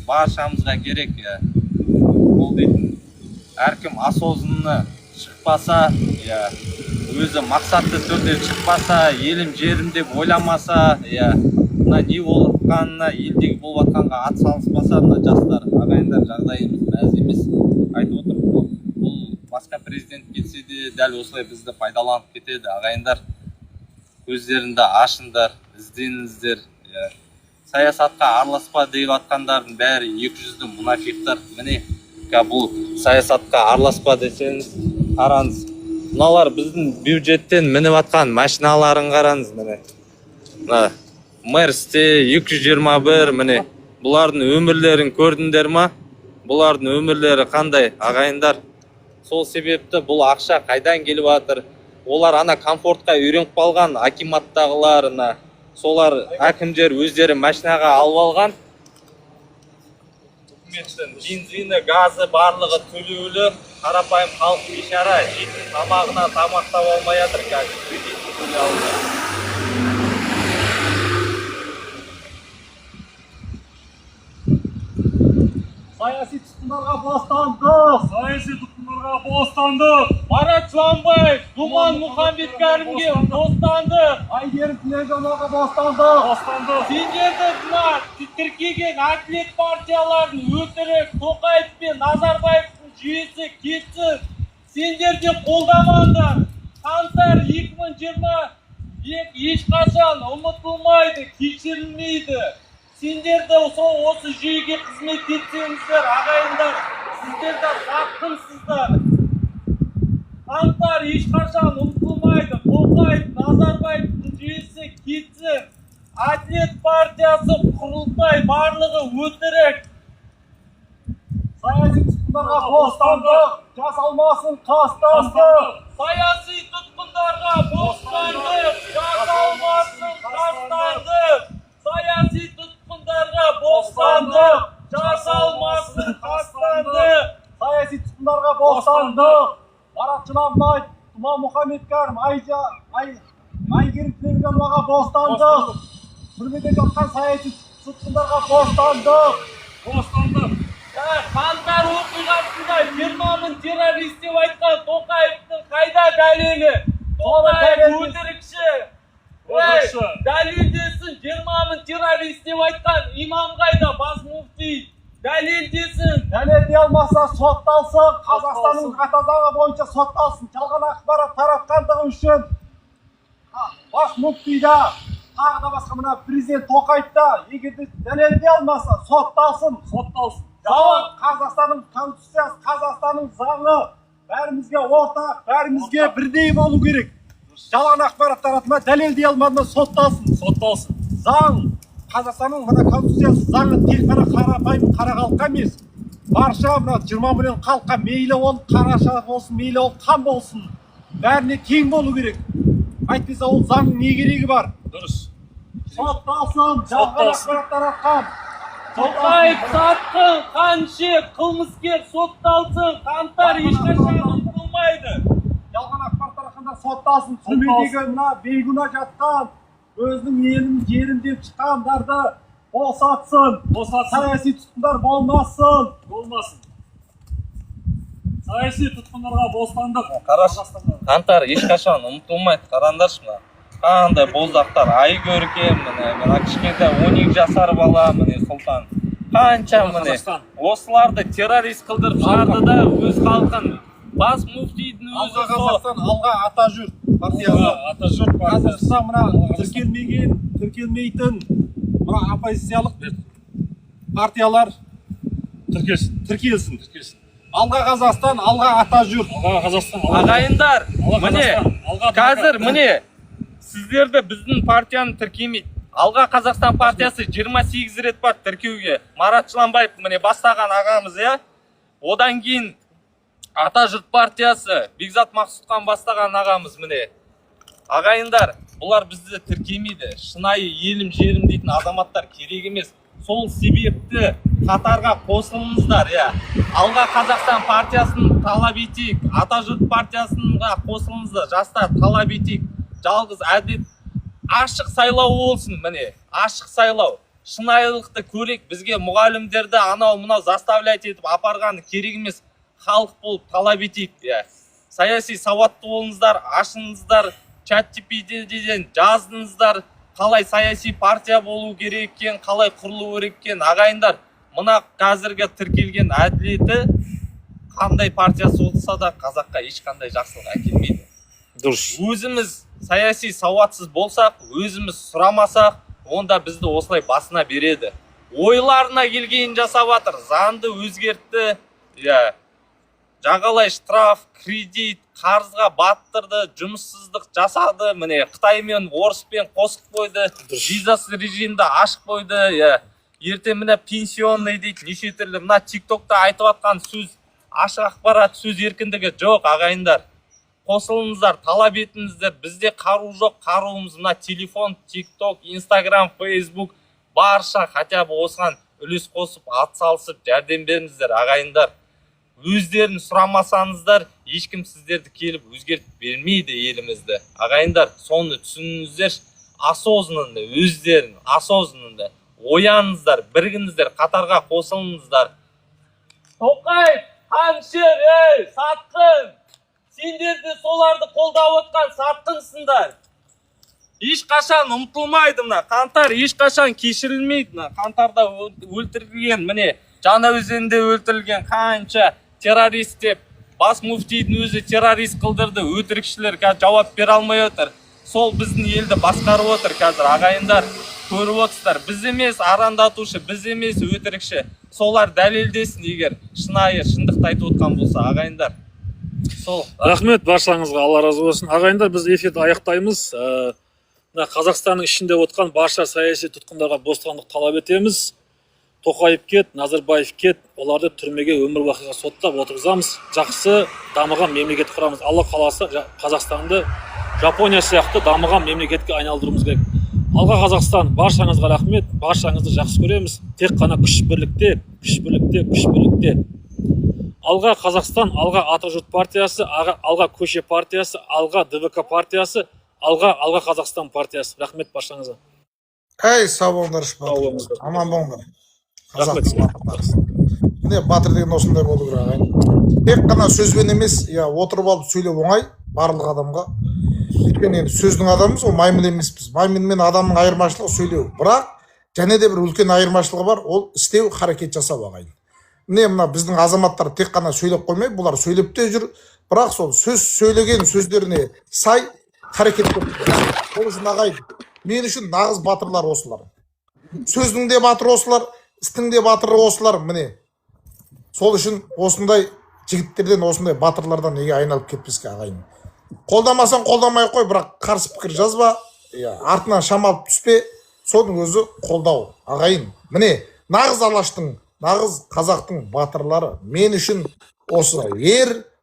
баршамызға керек. Ол дейтін, әркім осознанно шықпаса, өзі мақсатты түрде шықпаса, елім жерім деп ойламаса, мына не болып жатқанына, елдегі болып жатқанға ат салыспаса, мына жастар ағайындар жағдайымыз мәз емес. Айтып отыр, бұл басқа президент келсе де дәл осылай бізді пайдаланып кетеді. Ағайындар, көздеріңді ашыңдар, ізденіңіздер. Саясатқа араласпа деп жатқандардың бәрі 200-ді мұнафиқтар. Міне, бұл саясатқа араласпа десеңіз, қараңыз. Мыналар біздің бюджеттен мініп жатқан машиналарын қараңыз, міне. Мерсте 221, міне. Бұлардың өмірлерін көрдіңдер ма? Бұлардың өмірлері қандай, ағайындар? Сол себепті бұл ақша қайдан келіп жатыр? Олар комфортқа үйреніп қалған, акиматтағыларына. Солар әкімдер өздері машинаға алып алған. Үкіметтің бензині, газы барлығы төлеулі, қарапайым халық бейшара, жейтін тамағына тамақтап алмай жатыр қазір. Кредитті төлей алмай. Саяси тұтқындарға бостандық! Саяси тұтқындарға бостандық! Марат Жуанбаев, Думан Мұхамбет-Кәрімге бостандық! Айгерім Тілегжановға бостандық! Бостандық! Сендерді мына тіркеген әділет партияларын өтірік, Тоқаев пен Назарбаевтың жүйесі кетсін. Сендерде қолдамаңдар. Қаңтар 2020 ешқашан ұмытылмайды, кешірілмейді. Сендерді осы жүйеге қызмет етсеңіздер, ағайындар, сіздерді жақынсыздар. Қаңтар ешқашан ұмытылмайды. Тоқаев, Назарбаевтың жүйесі кетсін. Әділет партиясы, құрылтай, барлығы өтірік. Саяси тұтқындарға бостандық! Жасалмасын қастастық! Саяси тұтқындарға бостандық! Жасалмасын қастандық! Саяси тұтқындарға бостандық! Жасалмасын қастандық! Саяси тұтқындарға бостандық! Марат Жуанбаев, Думан Мұхамбет-Кәрім, Айгерім Тілегжановға бостандық! Түрмеде жатқан саяси тұтқындарға бостандық! Бостандық! Қаңтар оқиғасында 20 мың террорист деп айтқан Тоқаевтың қайда дәлелі? Тоқаев өтірікші! Дәлелдесін, 20 мың террорист деп айтқан имам қайда, бас муфти? Дәлелдесін! Дәлелдей алмаса сотталсын, Қазақстанның ата заңы бойынша сотталсын. Жалған ақпарат таратқандығы үшін бас муфтида, тағы да басқа мына президент Тоқаевта егер дәлелдей алмаса сотталсын. Қазақстанның конституциясы, Қазақстанның заңы бәрімізге ортақ, бәрімізге бірдей болу керек. Жалған ақпарат таратма, дәлелдей алмадığında сотталсын. Заң, Қазақстанның мына конституциясы заңы тек қана қарапайым қара халыққа емес. Барша мына 20 миллион халыққа мейлі ол қараша болсын, мейлі ол қан болсын, бәріне тең болу керек. Айтпаса ол заңның не керегі бар? Дұрыс. Сотталсын, жалған ақпарат таратқан. Тоқаев сатқын, қаншек, қылмыскер сотталсын. Қаңтар ешқашан ұмытылмайды. жалған ақпарат таратқандар сотталсын. Түрмедегі мына бейгүнә жатқан, өзінің елін жерін деп шыққандарды босатсын. Саяси тұтқындар болмасын. Саяси тұтқындарға бостандық. Қантар ешқашан ұмытылмайды. Қараңдаршы мына. Қандай боздақтар, ай көркем, мына кішкентай 12 жасар бала, міне Сұлтан. Қанша міне осыларды террорист қылдырып шығарды да өз халқын бас муфтидің өзі Қазақстан алға ата жүр партиясы. Қазақстан мына тіркелмейтін мына оппозициялық партиялар тіркелсін. Алға Қазақстан, алға ата жүр. ағайындар, міне қазір міне сіздерді біздің партияны тіркемейді. Алға Қазақстан партиясы 28 рет бар тіркеуге. Марат Жыланбаев міне бастаған ағамыз, одан кейін Ата жұрт партиясы Бекзат Мақсұтхан бастаған ағамыз міне. Ағайындар, бұлар бізді тіркемейді. Шынайы елім жерім дейтін азаматтар керек емес. Сол себепті қатарға қосылыңыздар. Алға Қазақстан партиясын талап етейік. Ата жұрт партиясына қосылыңыздар. Жастар талап етейік. Жалғыз әдеп ашық сайлау болсын, міне, ашық сайлау. Шынайылықты көрек, бізге мұғалімдерді анау-мынау заставлять етіп апарғаны керек емес. Халық болып талап етейік. Саяси сауатты болыңыздар, ашыңыздар, чат-GPT-ден жаздыңыздар, қалай саяси партия болу керек екен, қалай құрылу керек екен. Ағайындар, мына қазіргі тіркелген әділеті қандай партиясы болса да қазаққа ешқандай жақсылық әкелмейді. Дұрыс. Өзіміз саяси сауатсыз болсақ, өзіміз сұрамасақ, онда бізді осылай басына береді. Ойларына келгенін жасап жатыр, заңды өзгертті, жағалай штраф, кредит, қарызға баттырды, жұмыссыздық жасады, міне Қытаймен, Орыспен қосып қойды, визасыз режимді ашық қойды, ертең міне пенсионный дейді, неше түрлі, мына тиктокта айтып жатқан сөз, ашық ақпарат, сөз еркіндігі жоқ, ағайындар. Қосылыңыздар, талап етіңіздер, бізде қару жоқ, қаруымыз мына телефон, тикток, инстаграм, фейсбук, барша хотя бы осыған үлес қосып, атсалысып, жәрдем беріңіздер, ағайындар. Өздерін сұрамасаңыздар, ешкім сіздерді келіп өзгертіп бермейді елімізді. Ағайындар, соны түсініңіздер, осознанно, өздерін, осознанно, ояныңыздар, бірігіңіздер, қатарға қосылыңыздар. Тоқаев, қаншер, сатқын! Сендерді соларды қолдап отқан сатқынсыңдар. Ешқашан ұмытылмайды мына. Қантар ешқашан кешірілмейді мына. Қантарда өлтірілген, міне, Жаңаөзенде өлтірілген қанша террорист деп, бас муфтидің өзі террорист қылдырды, өтірікшілер жауап бере алмай отыр. Сол біздің елді басқарып отыр қазір, ағайындар. Көріп отырсыздар, біз емес арандатушы, біз емес өтірікші. Солар дәлелдесін, егер шынайы шындықты айтып отқан болса, ағайындар. Рахмет баршаңызға, Алла разы болсын. Ағайындар, біз эфирді аяқтаймыз. Қазақстанның ішінде отқан барша саяси тұтқындарға бостандық талап етеміз. Тоқаев кет, Назарбаев кет, оларды түрмеге өмір бақиға соттап отырғызамыз. Жақсы дамыған мемлекет құрамыз. Алла қаласа Қазақстанды Жапония сияқты дамыған мемлекетке айналдыруымыз керек. Алға Қазақстан, баршаңызға рахмет, баршаңызды жақсы көреміз. Тек қана күш бірлікте. Алға Қазақстан, алға Ата жұрт партиясы, алға Көше партиясы, алға ДВК партиясы, алға Қазақстан партиясы. Рахмет баршаңызға. Сау болыңдар, аман болыңдар. Міне батыр деген осындай болу керек ағайын. Тек қана сөзбен емес, отырып алып сөйлеп оңай барлық адамға. Өйткені енді сөздің адамымыз, ол маймыл емеспіз. Маймыл мен адамның айырмашылығы сөйлеу. Бірақ және де бір үлкен айырмашылығы бар, ол істеу, харекет жасау ағайын. Міне мына біздің азаматтар тек қана сөйлеп қоймай, бұлар сөйлеп те жүр, бірақ сол сөз сөйлеген сөздеріне сай харекет етіп. Ол үшін ағайын, мен үшін нағыз батырлар осылар. Сөздің де батыры осылар, істің де батыры осылар, міне. Сол үшін осындай жігіттерден, осындай батырлардан неге айналып кетпеске ағайын. Қолдамасаң қолдамай қой, бірақ қарсы пікір жазба, артынан шамалып түспе, соның өзі қолдау ағайын. Міне нағыз Алаштың, нағыз қазақтың батырлары мен үшін осы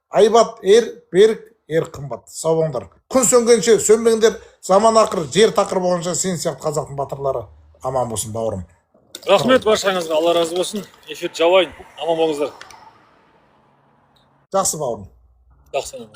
айбат, берік, қымбат. Сау болыңдар. Күн сөнгенше сөнбеңдер, заман ақыр, жер тақыр болғанша сен сияқты қазақтың батырлары аман болсын бауырым. Рахмет баршаңызға, Алла разы болсын. Эфир жауайын, аман болыңыздар. Жақсы бауырым. Жақсы.